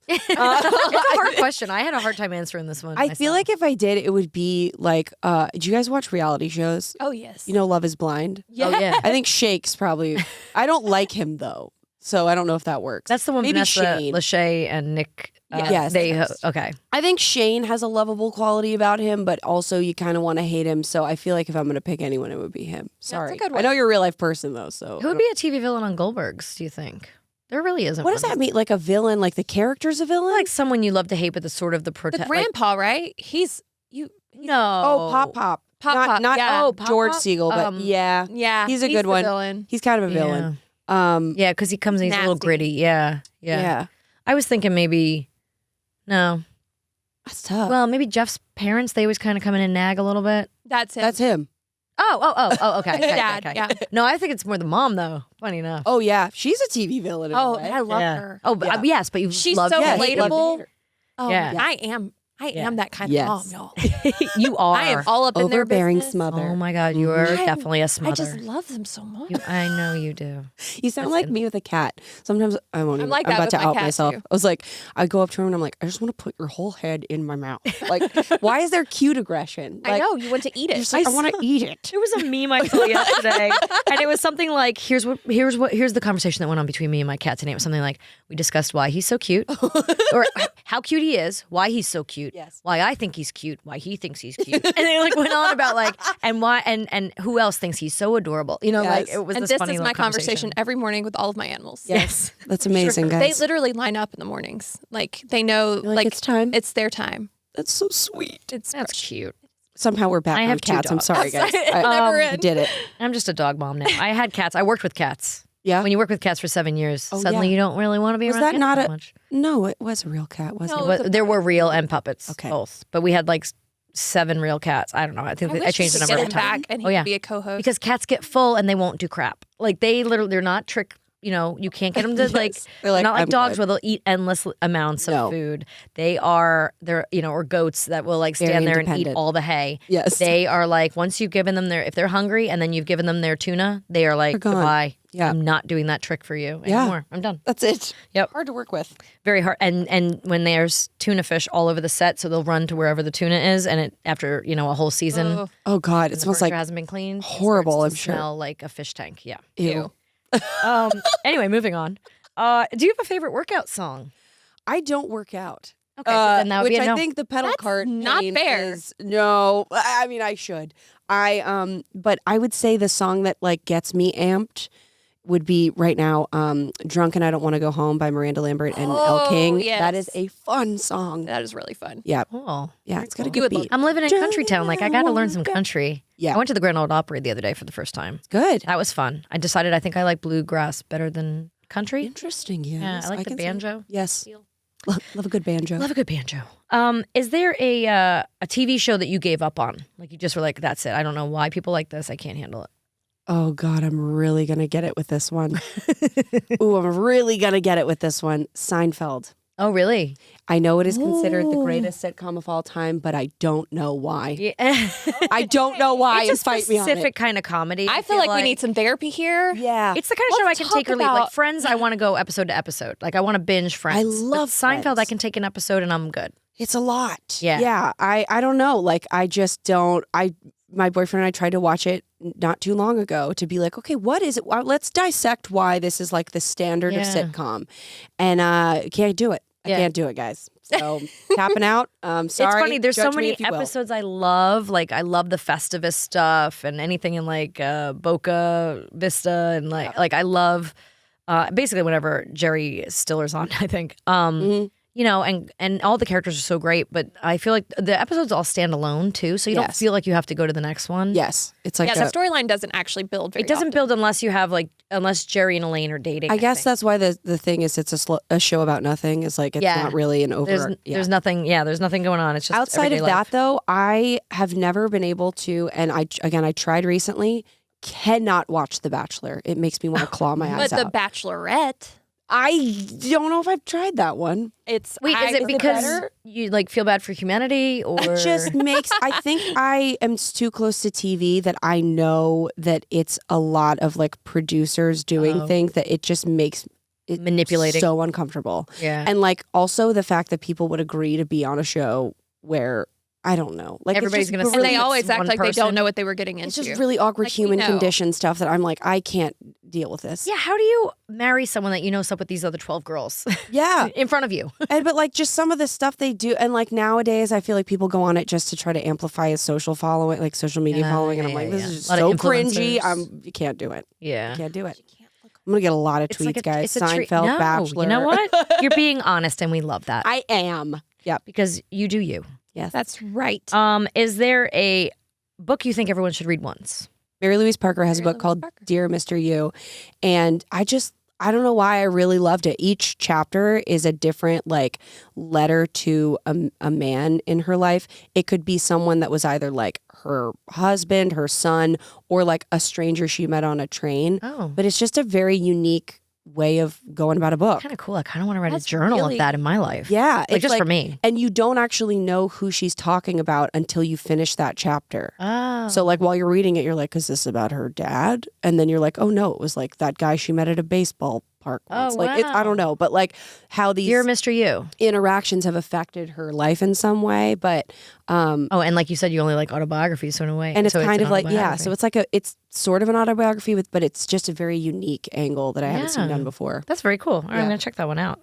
It's a hard question. I had a hard time answering this one. I feel like if I did, it would be like, do you guys watch reality shows? Oh yes. You know Love is Blind? Oh yeah. I think Shake's probably, I don't like him though. So I don't know if that works. That's the one Maybe Vanessa Shane. Lachey and Nick. Yes. Yes. Okay. I think Shane has a lovable quality about him, but also you kind of want to hate him. So I feel like if I'm going to pick anyone, it would be him. Sorry. good I one. know you're a real life person though. So Who would be a TV villain on Goldberg's? Do you think there really isn't? what does one. that mean? Like a villain? Like the character's a villain? Like someone you love to hate, but the sort of the the protect. grandpa, right? He's you. no. oh, Pop. Pop not, Pop, Not yeah. Oh, Pop George Pop? Siegel, but yeah, Yeah, He's a good the one. Villain. he's kind of a villain. Yeah, because he comes and he's a little Nasty. gritty. Yeah. Yeah. I was thinking maybe. No. That's tough. Well, maybe Jeff's parents. They always kind of come in and nag a little bit. That's it. That's him. Oh. Okay. His okay, dad, okay. yeah. No, I think it's more the mom though. Funny enough. Oh yeah, she's a TV villain. in a Oh, way. I love yeah. her. Oh, but, Yeah. yes, but you She's love so Yeah, hate her. relatable. Oh, Yeah. I Yeah. am that kind Yes. of mom, y'all. You are. I am all up in their Overbearing business. smother. Oh my God, you are I'm- definitely a smother. I just love them so much. I know you do. You sound That's like it. me with a cat. Sometimes I won't. I'm Even, like I'm that about with to my out cat, myself. too. I was like, I go up to her and I'm like, I just want to put your whole head in my mouth. Like, why is there cute aggression? I Like, know you want to eat you're it. just like, I want to eat it. There was a meme I saw yesterday, and it was something like, here's the conversation that went on between me and my cat today. It was something like, we discussed why he's so cute, or how cute he is, why he's so cute, cute. Yes. Why I think he's cute. Why he thinks he's cute. And they like went on about like and why and who else thinks he's so adorable. You know, like Yes. it was And this this funny is little my conversation every morning with all of my animals. Yes. That's amazing, They guys. literally line up in the mornings. Like they know, like, it's time? It's their time. That's so sweet. It's That's precious. cute. Somehow we're back I on have 2 cats. I'm dogs. sorry, guys. Never I end. did it. I'm just a dog mom now. I had cats. I worked with cats. Yeah. When you work with cats for 7 years, Oh, suddenly yeah. you don't really want to be Was around that cats not that a- much. No, it was a real cat, wasn't No, it? it was But there were real and puppets, Okay. both. But we had like 7 real cats. I don't know. I think I changed the we number could of get him times. back and he Oh, yeah. could be a co-host. Because cats get full and they won't do crap. Like they're not trick. You know, you can't get them to Yes. like. They're They're like, not like "I'm dogs good." where they'll eat endless amounts of No. food. They're or goats that will like Very stand there and eat independent. all the hay. Yes. They are like once you've given them if they're hungry and then you've given them their tuna, they are like They're gone. goodbye. Yeah. I'm not doing that trick for you Yeah. anymore. I'm done. That's it. Yep. Hard to work with. Very hard. And when there's tuna fish all over the set, so they'll run to wherever the tuna is, and after a whole season, Oh, Oh God, it the smells furniture like hasn't been cleaned. it horrible, starts I'm to sure. Smell like a fish tank. Yeah. ew. Anyway, moving on. Do you have a favorite workout song? I don't work out. Okay, so then that would which be a no. I think the pedal That's cart not pain fair. is no. I mean, I should. But I would say the song that like gets me amped would be right now, "Drunk and I Don't Want to Go Home" by Miranda Lambert and Elle Oh, King. yes. That is a fun song. that is really fun. Yeah, Oh, yeah, it's got a You good would love beat. I'm living in country town. Like I got to learn some country. Yeah. I went to the Grand Ole Opry the other day for the first time. Good. That was fun. I decided I think I like bluegrass better than country. Interesting. Yes. Yeah, I like the can see- banjo. Yes. feel. Love a good banjo. Love a good banjo. Is there a TV show that you gave up on? Like you just were like, that's it. I don't know why people like this. I can't handle it. Oh God, I'm really gonna get it with this one. Ooh, I'm really gonna get it with this one. Seinfeld. Oh, really? I know it is considered the greatest sitcom of all time, but I don't know why. Yeah. I don't know why. It's a and fight me on specific it. kind of comedy. I feel like we need some therapy here. Yeah. It's the kind of show I Let's can talk take or leave. Like about- Friends, I want to go episode to episode. Like I want to binge Friends. I But love Seinfeld. Friends. I can take an episode and I'm good. It's a lot. Yeah. Yeah. I don't know. Like I just don't. My boyfriend and I tried to watch it not too long ago to be like, okay, what is it? Well, let's dissect why this is like the standard of Yeah. sitcom. And can't do it. I Yeah. can't do it, guys. So tapping out. Sorry. It's funny. There's so Judge me many if you will. episodes I love. Like I love the Festivus stuff and anything in like Boca Vista and like I love basically whenever Jerry Stiller's on. I think. Mhm. And all the characters are so great, but I feel like the episodes all stand alone too, so you don't Yes. feel like you have to go to the next one. Yes. It's like Yeah, the storyline doesn't actually build very It doesn't often. build unless you have unless Jerry and Elaine are dating. I guess think. that's why the thing is it's a show about nothing. It's like it's Yeah. not really an over. there's nothing. Yeah, there's nothing going on. It's just Outside of everyday that life. though, I have never been able to, and I tried recently. Cannot watch The Bachelor. It makes me want to claw my eyes But the out. Bachelorette, I don't know if I've tried that one. it's Wait, is it because you like feel bad for humanity, or It just makes. I think I am too close to TV that I know that it's a lot of like producers doing Oh. things that it just makes it Manipulating. so uncomfortable. yeah? And like also the fact that people would agree to be on a show where I don't know, like it's Everybody's just gonna really- say and they it's always act one like they person. don't know what they were getting into. It's just really awkward Like, we human know. condition stuff that I'm like, I can't deal with this. Yeah, how do you marry someone that you know slept with these other 12 girls Yeah. in front of you? But like just some of the stuff they do, and like nowadays, I feel like people go on it just to try to amplify his social following, like social media Yeah, following, and yeah, I'm like, yeah, this yeah. is just A lot so of cringy. influencers. You can't do it. Yeah. Can't do it. I'm gonna get a lot of It's tweets, like guys. it's a treat. Seinfeld, No, Bachelor. you know what? You're being honest, and we love that I am. Yep. because you do you. Yes. That's right. Is there a book you think everyone should read once? Mary Louise Parker has a Mary book Louise called Parker. Dear Mr. You, and I don't know why I really loved it. Each chapter is a different like letter to a man in her life. It could be someone that was either like her husband, her son, or like a stranger she met on a train. Oh, But it's just a very unique way of going about a book. kind of cool. I kind of want to write That's a journal really- of that in my life. Yeah, like it's just for me. And you don't actually know who she's talking about until you finish that chapter. Oh, So like while you're reading it, you're like, is this about her dad? And then you're like, oh no, it was like that guy she met at a baseball park once. Oh, Like I wow. don't know, but like how these Dear Mr. You. interactions have affected her life in some way. But Oh, and like you said, you only like autobiographies, so in a way, and it's so kind an of like yeah, autobiography. so it's like it's sort of an autobiography but it's just a very unique angle that I haven't seen Yeah. done before. That's very cool. All right, I'm Yeah. gonna check that one out.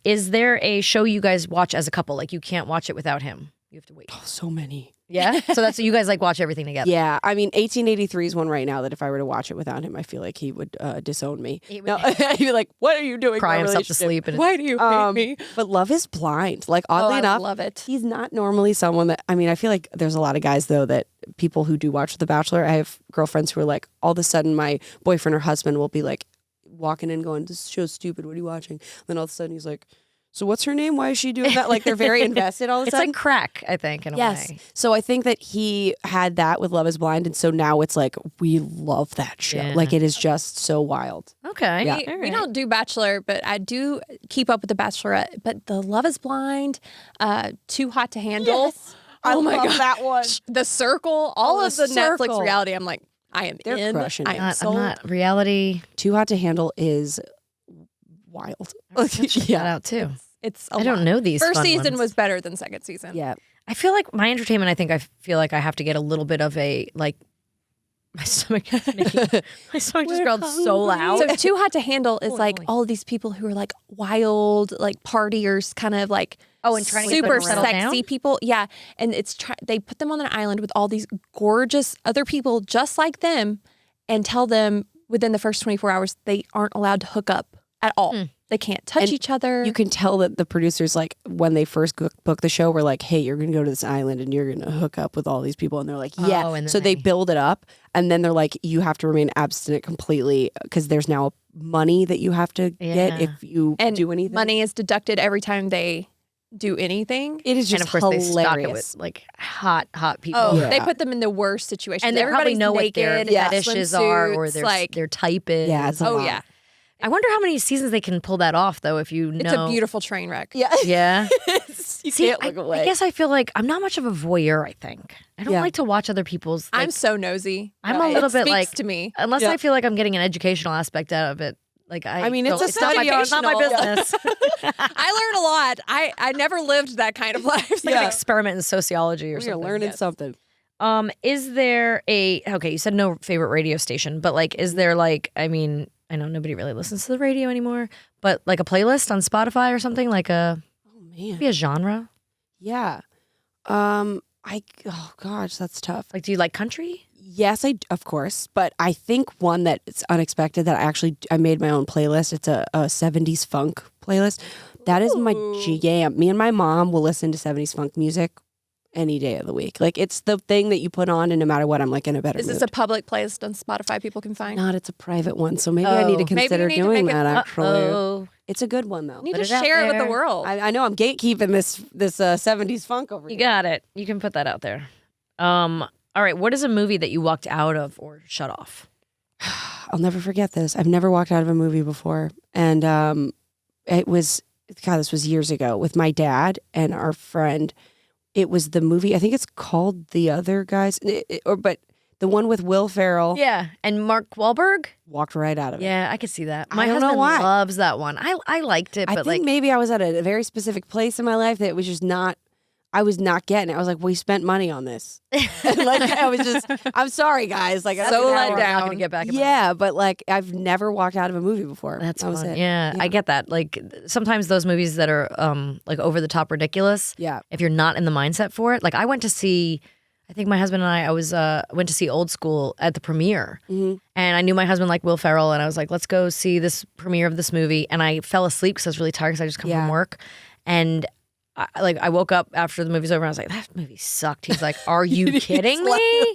Is there a show you guys watch as a couple? Like you can't watch it without him. You have to wait. Oh, so many. Yeah. So that's you guys like watch everything together. Yeah, I mean, 1883 is one right now that if I were to watch it without him, I feel like he would disown me. No, he'd be like, "What are you doing?" cry in our himself to relationship? sleep. And Why do you hate me? But Love is Blind. Like oddly I enough, love it. he's not normally someone that. I mean, I feel like there's a lot of guys though that people who do watch The Bachelor. I have girlfriends who are like, all of a sudden, my boyfriend or husband will be like, walking in, going, "This show's stupid. What are you watching?" Then all of a sudden, he's like, "So what's her name? Why is she doing that?" Like they're very invested all of a it's sudden. like crack, I think, in a Yes. way. So I think that he had that with Love is Blind. And so now it's like, we love that show. Yeah. Like it is just so wild. Okay. Yeah. We All right. don't do Bachelor, but I do keep up with the Bachelorette. But the Love is Blind, Too Hot to Handle. I Oh my love God. that one. The Circle, all Oh, of The the Netflix Circle. reality. I'm like, I am They're in. crushing I it. am I'm sold. not reality. Too Hot to Handle is wild. Check that out too. It's a I don't lot. know these. First fun season ones. was better than second season. Yeah. I feel like my entertainment. I feel like I have to get a little bit of a like. My stomach is making. My stomach just growled so loud. So Too Hot to Handle is Holy like moly. all of these people who are like wild, like partiers, kind of like Oh, and trying to get super them to settle sexy down? people. Yeah, and they put them on an island with all these gorgeous other people just like them, and tell them within the first 24 hours they aren't allowed to hook up at all. They can't touch And each other. You can tell that the producers, like, when they first booked the show, were like, "Hey, you're going to go to this island and you're going to hook up with all these people." And they're like, "Yeah." Oh, and then so they they- build it up. And then they're like, "You have to remain abstinent completely because there's now money that you have to get Yeah. if you and do anything." money is deducted every time they do anything. It is just and of course they stock it hilarious. with like hot people. Oh, Yeah. they put them in the worst situations. And they probably Everybody's know what naked, their in fetishes are or swimsuits, like their type is. Yeah, it's a oh lot. yeah, I wonder how many seasons they can pull that off though. If you know, it's a beautiful train wreck. Yeah. Yeah. You See, can't look away. I guess I feel like I'm not much of a voyeur. I think I don't Yeah. like to watch other people's. Like, I'm so nosy. I'm a little it bit speaks like to me. unless Yeah. I feel like I'm getting an educational aspect out of it. Like I mean, it's don't- not my educational. business. I learn a lot. I never lived that kind of life. It's like an experiment in sociology or We're something. learning something. Is there okay, you said no favorite radio station, but like is there like I mean, I know nobody really listens to the radio anymore, but like a playlist on Spotify or something like Oh man. maybe a genre? Yeah. Oh gosh, that's tough. Like do you like country? Yes, of course, but I think one that it's unexpected that I made my own playlist. It's a 70s funk playlist. That is my jam. Me and my mom will listen to 70s funk music any day of the week. Like it's the thing that you put on and no matter what, I'm like in a better Is mood. this a public playlist on Spotify people can find? Not, it's a private one. So maybe I need to Oh. Maybe you consider need to doing make it- that actually. Uh-oh. It's a good one though. You need Put to it out share it with the there. world. I know I'm gatekeeping this 70s funk over You here. got it. You can put that out there. All right, what is a movie that you walked out of or shut off? I'll never forget this. I've never walked out of a movie before. And it was, God, this was years ago with my dad and our friend. It was the movie, I think it's called The Other Guys, but the one with Will Ferrell. Yeah, and Mark Wahlberg? Walked right out of it. Yeah, I could see that. I My don't know husband why. loves that one. I liked it, I but think like maybe I was at a very specific place in my life that it was just not, I was not getting it. I was like, we spent money on this. Like, I was just, I'm sorry, guys. Like, So Now let we're down. Not gonna get back. in my- Yeah, but like, I've never walked out of a movie before. That's that was fun. it. Yeah, I get that. Like sometimes those movies that are like over the top ridiculous. Yeah. If you're not in the mindset for it, like I went to see. I think my husband and I was went to see Old School at the premiere, and I knew my husband liked Will Ferrell, and I was like, let's go see this premiere of this movie, and I fell asleep because I was really tired because I just come Yeah. from work, and. I woke up after the movie's over and I was like, that movie sucked. He's like, are you kidding me?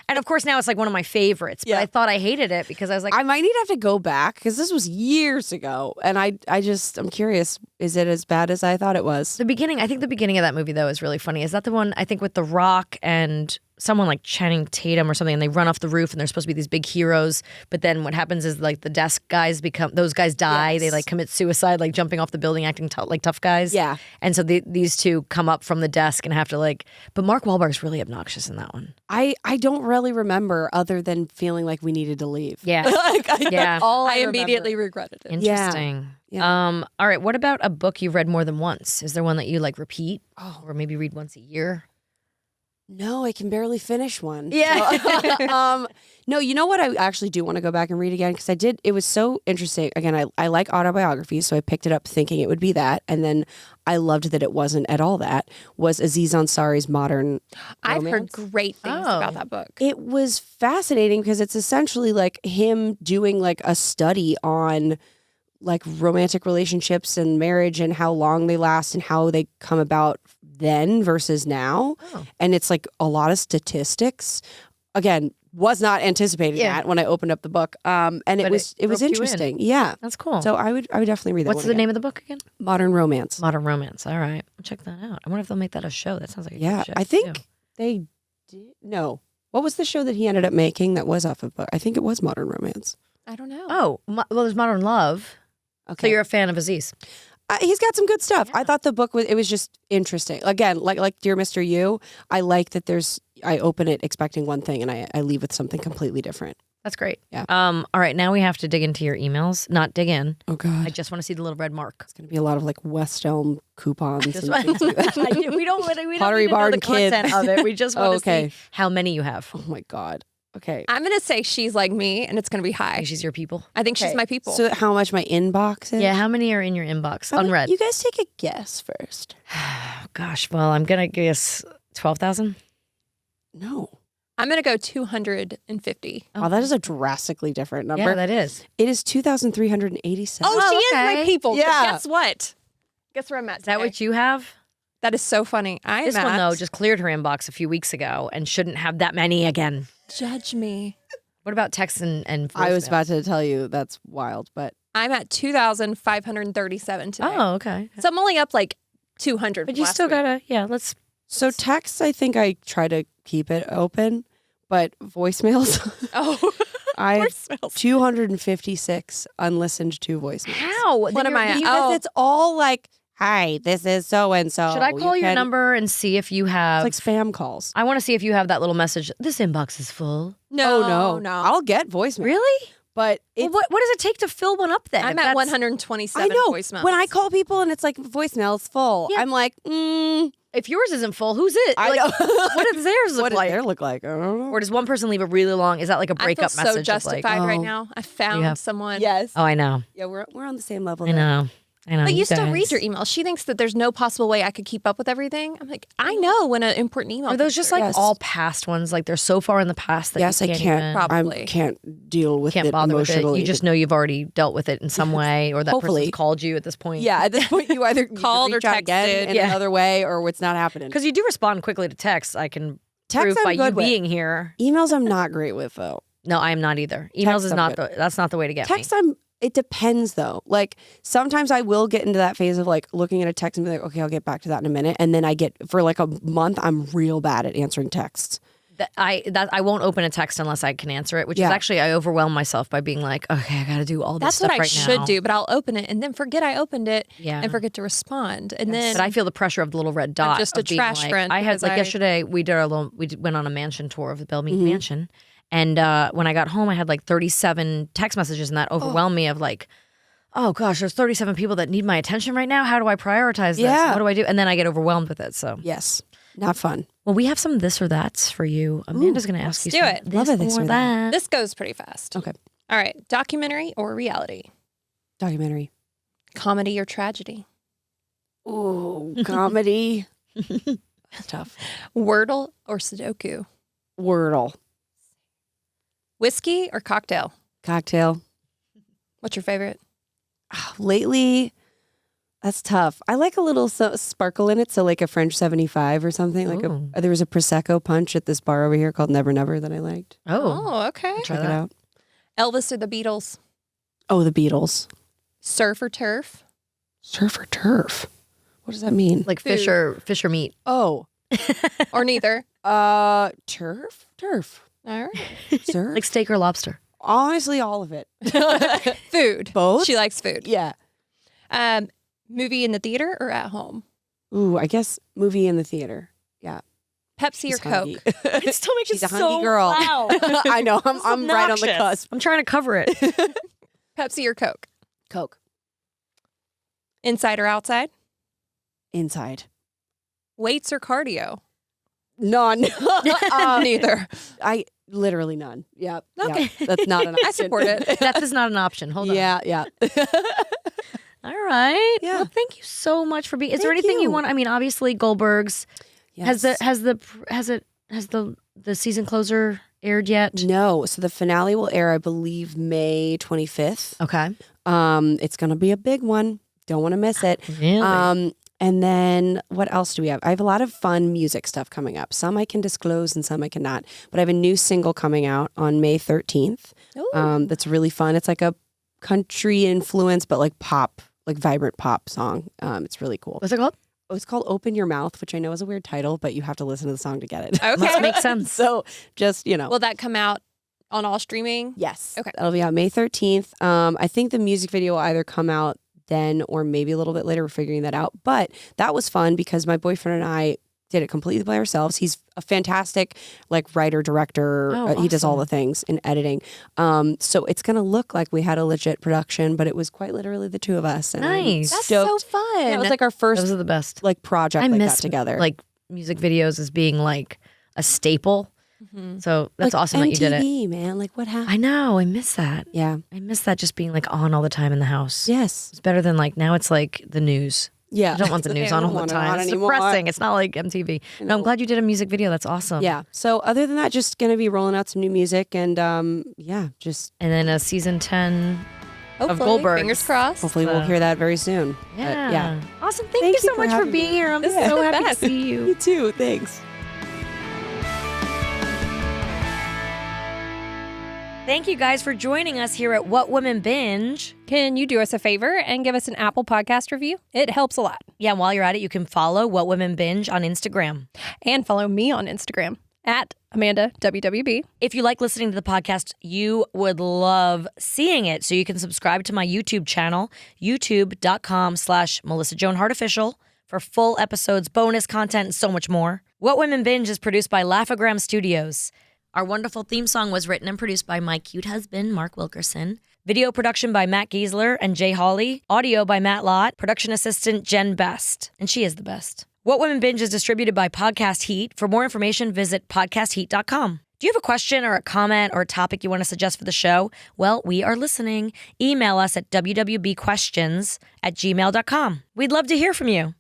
And of course now it's like one of my favorites, but Yeah. I thought I hated it because I was like, I might need to have to go back because this was years ago. And I'm curious, is it as bad as I thought it was? I think the beginning of that movie though is really funny. Is that the one I think with The Rock and someone like Channing Tatum or something, and they run off the roof and they're supposed to be these big heroes, but then what happens is like the desk guys those guys die. Yes. They like commit suicide, like jumping off the building, acting like tough guys. Yeah. And so these two come up from the desk and have to like, but Mark Wahlberg's really obnoxious in that one. I don't really remember other than feeling like we needed to leave. Yeah. Like, Yeah. all I remember. immediately regretted it. Interesting. Yeah. All right. What about a book you've read more than once? Is there one that you like repeat Oh. or maybe read once a year? No, I can barely finish one. Yeah. So, no, you know what? I actually do want to go back and read again because I did. It was so interesting. Again, I like autobiographies, so I picked it up thinking it would be that, and then I loved that it wasn't at all that. Was Aziz Ansari's Modern I've heard Romance. great things about that book. It was fascinating because it's essentially like him doing like a study on like romantic relationships and marriage and how long they last and how they come about then versus now. Oh. And it's like a lot of statistics. Again, was not anticipating that when I opened up the book. And it was roped you in. interesting. Yeah. That's cool. So I would definitely read that. What's one the again. name of the book again? Modern Romance. Modern Romance. All right. I'll check that out. I wonder if they'll make that a show. That sounds like a Yeah. good show. I think too. they did. No. What was the show that he ended up making that was off of book? I think it was Modern Romance. I don't know. Oh, well, there's Modern Love. Okay. So you're a fan of Aziz. He's got some good stuff. I thought the book was just interesting. Again, like Dear Mr. You, I like that I open it expecting one thing and I leave with something completely different. That's great. Yeah. All right. Now we have to dig into your emails. Not dig in. Oh God. I just want to see the little red mark. It's going to be a lot of like West Elm coupons and Just things like that. we don't need Pottery to know Barn the content Kids. of it. We just want Okay. to see how many you have. Oh my God. Okay. I'm going to say she's like me, and it's going to be high. She's your people. I think she's my people. So how much my inbox is? Yeah. How many are in your inbox? How about Unread. You guys take a guess first. Oh, gosh. Well, I'm going to guess 12,000. No. I'm going to go 250. Wow, that is a drastically different number. Yeah, that is. It is 2,387. Oh, she is okay. my people. Yeah. But guess what? Guess where I'm at Is that today? what you have? That is so funny. I'm This one, at... though, just cleared her inbox a few weeks ago and shouldn't have that many again. Judge me. What about texts and I was voicemails? about to tell you that's wild, but I'm at 2,537 today. Oh, okay. So I'm only up like 200. But from you last still week. gotta, let's. so texts, I think I try to keep it open, but voicemails, Oh, I have voicemails. 256 unlistened to voicemails. How? What am I at? Because Oh. it's all like, hi, this is so and so. Should I call your can-" number and see if you have? It's like spam calls. I want to see if you have that little message. This inbox is full. No, Oh no, I'll get voicemail. Really? But Well, it's, what does it take to fill one up then? I'm If at that's- 127 I know voicemails. when I call people and it's like voicemail's full, Yeah. I'm like, If yours isn't full, who's it? I Like, know. what does theirs look what does like? their look like? I don't know. Or does one person leave a really long? Is that like a I feel breakup so message? justified Of like, right oh, now. I found have- someone. Yes. oh, I know. Yeah, we're on the same level. I there. know. I know. But you still guys. read your emails. She thinks that there's no possible way I could keep up with everything. I'm like, I know when an important email. Are those comes just through. like Yes. all past ones? Like they're so far in the past that Yes, you I can't can't. even- Probably. I can't deal with can't it bother with it. emotionally. You just know you've already dealt with it in some way, or that Hopefully. person's called you at this point. Yeah, at this point, you either need to Called or reach out again texted. in Yeah. another way, or it's not happening. Because you do respond quickly to texts. I can Text prove I'm by you good with. being here. Emails, I'm not great with though. No, I am not either. Emails Text is I'm not good. that's not the way to get Text, me. it depends though. Like sometimes I will get into that phase of like looking at a text and be like, okay, I'll get back to that in a minute, and then I get for like a month, I'm real bad at answering texts. I won't open a text unless I can answer it, which is Yeah. actually I overwhelm myself by being like, okay, I got to do all this That's stuff what I right should now. do, but I'll open it and then forget I opened it Yeah. and forget to respond. And then But I feel the pressure of the little red dot. just a of being trash like, friend I had because like I- yesterday we went on a mansion tour of the Bellmead Mm-hmm. Mansion, and when I got home, I had like 37 text messages, and that overwhelmed me of like, oh gosh, there's 37 people that need my attention right now. How do I prioritize this? Yeah. What do I do? And then I get overwhelmed with it. So, Yes, not fun. well, we have some this or that's for you. Amanda's going to ask you. do some it. This Love a this or or that. this goes pretty fast. Okay, All right. Documentary or reality? documentary. Comedy or tragedy? Ooh, comedy. That's tough. Wordle or Sudoku? Wordle. Whiskey or cocktail? Cocktail. What's your favorite? Lately, that's tough. I like a little sparkle in it, so like a French 75 or something. Like Ooh. there was a Prosecco punch at this bar over here called Never Never that I liked. Oh, okay. try Check that. it out. Elvis or the Beatles? Oh, the Beatles. Surf or turf? Surf or turf? What does that mean? like Food. fish or meat. Oh, Or neither? turf? Turf. All right. Surf? Like steak or lobster. Honestly, all of it. Food. Both? She likes food. Yeah. Movie in the theater or at home? Ooh, I guess movie in the theater. Yeah. Pepsi or She's hungry. Coke? It still makes She's it a hungry so girl. loud. I know. This is I'm right on the obnoxious. cusp. I'm trying to cover it. Pepsi or Coke? Coke. Inside or outside? Inside. Weights or cardio? None. Neither. I literally none. Yep. Okay. Yep. That's not an option. I support it. Death is not an option. Hold on. Yeah. All right. Yeah. Well, thank you so much for being. Is there Thank anything you you. want? I mean, obviously, Goldberg's Yes. has the season closer aired yet? No. So the finale will air, I believe, May 25th. Okay. It's going to be a big one. Don't want to miss it. Really? And then what else do we have? I have a lot of fun music stuff coming up. Some I can disclose and some I cannot. But I have a new single coming out on May 13th. That's really fun. It's like a country influence, but like pop, like vibrant pop song. It's really cool. What's it called? It's called Open Your Mouth, which I know is a weird title, but you have to listen to the song to get it. Okay. Must make sense. So just, Will that come out on all streaming? yes. Okay. That'll be out May 13th. I think the music video will either come out then or maybe a little bit later. We're figuring that out. But that was fun because my boyfriend and I did it completely by ourselves. He's a fantastic writer, director. Oh, He does all awesome. the things in editing. So it's going to look like we had a legit production, but it was quite literally the two of us. And I'm Nice. That's stoked. so fun. Yeah, it was like our first Those are the best. project I like miss that together. like music videos as being like a staple. So that's Like awesome that you did it. MTV, man. Like what happened? I know. I miss that. Yeah. I miss that just being like on all the time in the house. Yes. It's better than like now it's like the news. Yeah. I don't want the news I on don't all the want it on time. It's anymore. depressing. It's not like MTV. No, I'm glad you did a music video. That's awesome. Yeah. So other than that, just gonna be rolling out some new music and just And then a season 10. Hopefully. Goldberg's. Fingers crossed. hopefully we'll hear that very soon. But, Yeah. Awesome. Thank Thank you so you for much for having being me. here. I'm Yeah. so happy to Best. see you. You too. Thanks. Thank you guys for joining us here at What Women Binge. Can you do us a favor and give us an Apple Podcast review? It helps a lot. Yeah, and while you're at it, you can follow What Women Binge on Instagram. And follow me on Instagram at Amanda WWB. If you like listening to the podcast, you would love seeing it. So you can subscribe to my YouTube channel, youtube.com/MelissaJoanHartOfficial for full episodes, bonus content, and so much more. What Women Binge is produced by Laugh-O-Gram Studios. Our wonderful theme song was written and produced by my cute husband, Mark Wilkerson. Video production by Matt Giesler and Jay Hawley. Audio by Matt Lott. Production assistant Jen Best. And she is the best. What Women Binge is distributed by Podcast Heat. For more information, visit podcastheat.com. Do you have a question or a comment or a topic you want to suggest for the show? Well, we are listening. Email us at wwbquestions@gmail.com. We'd love to hear from you.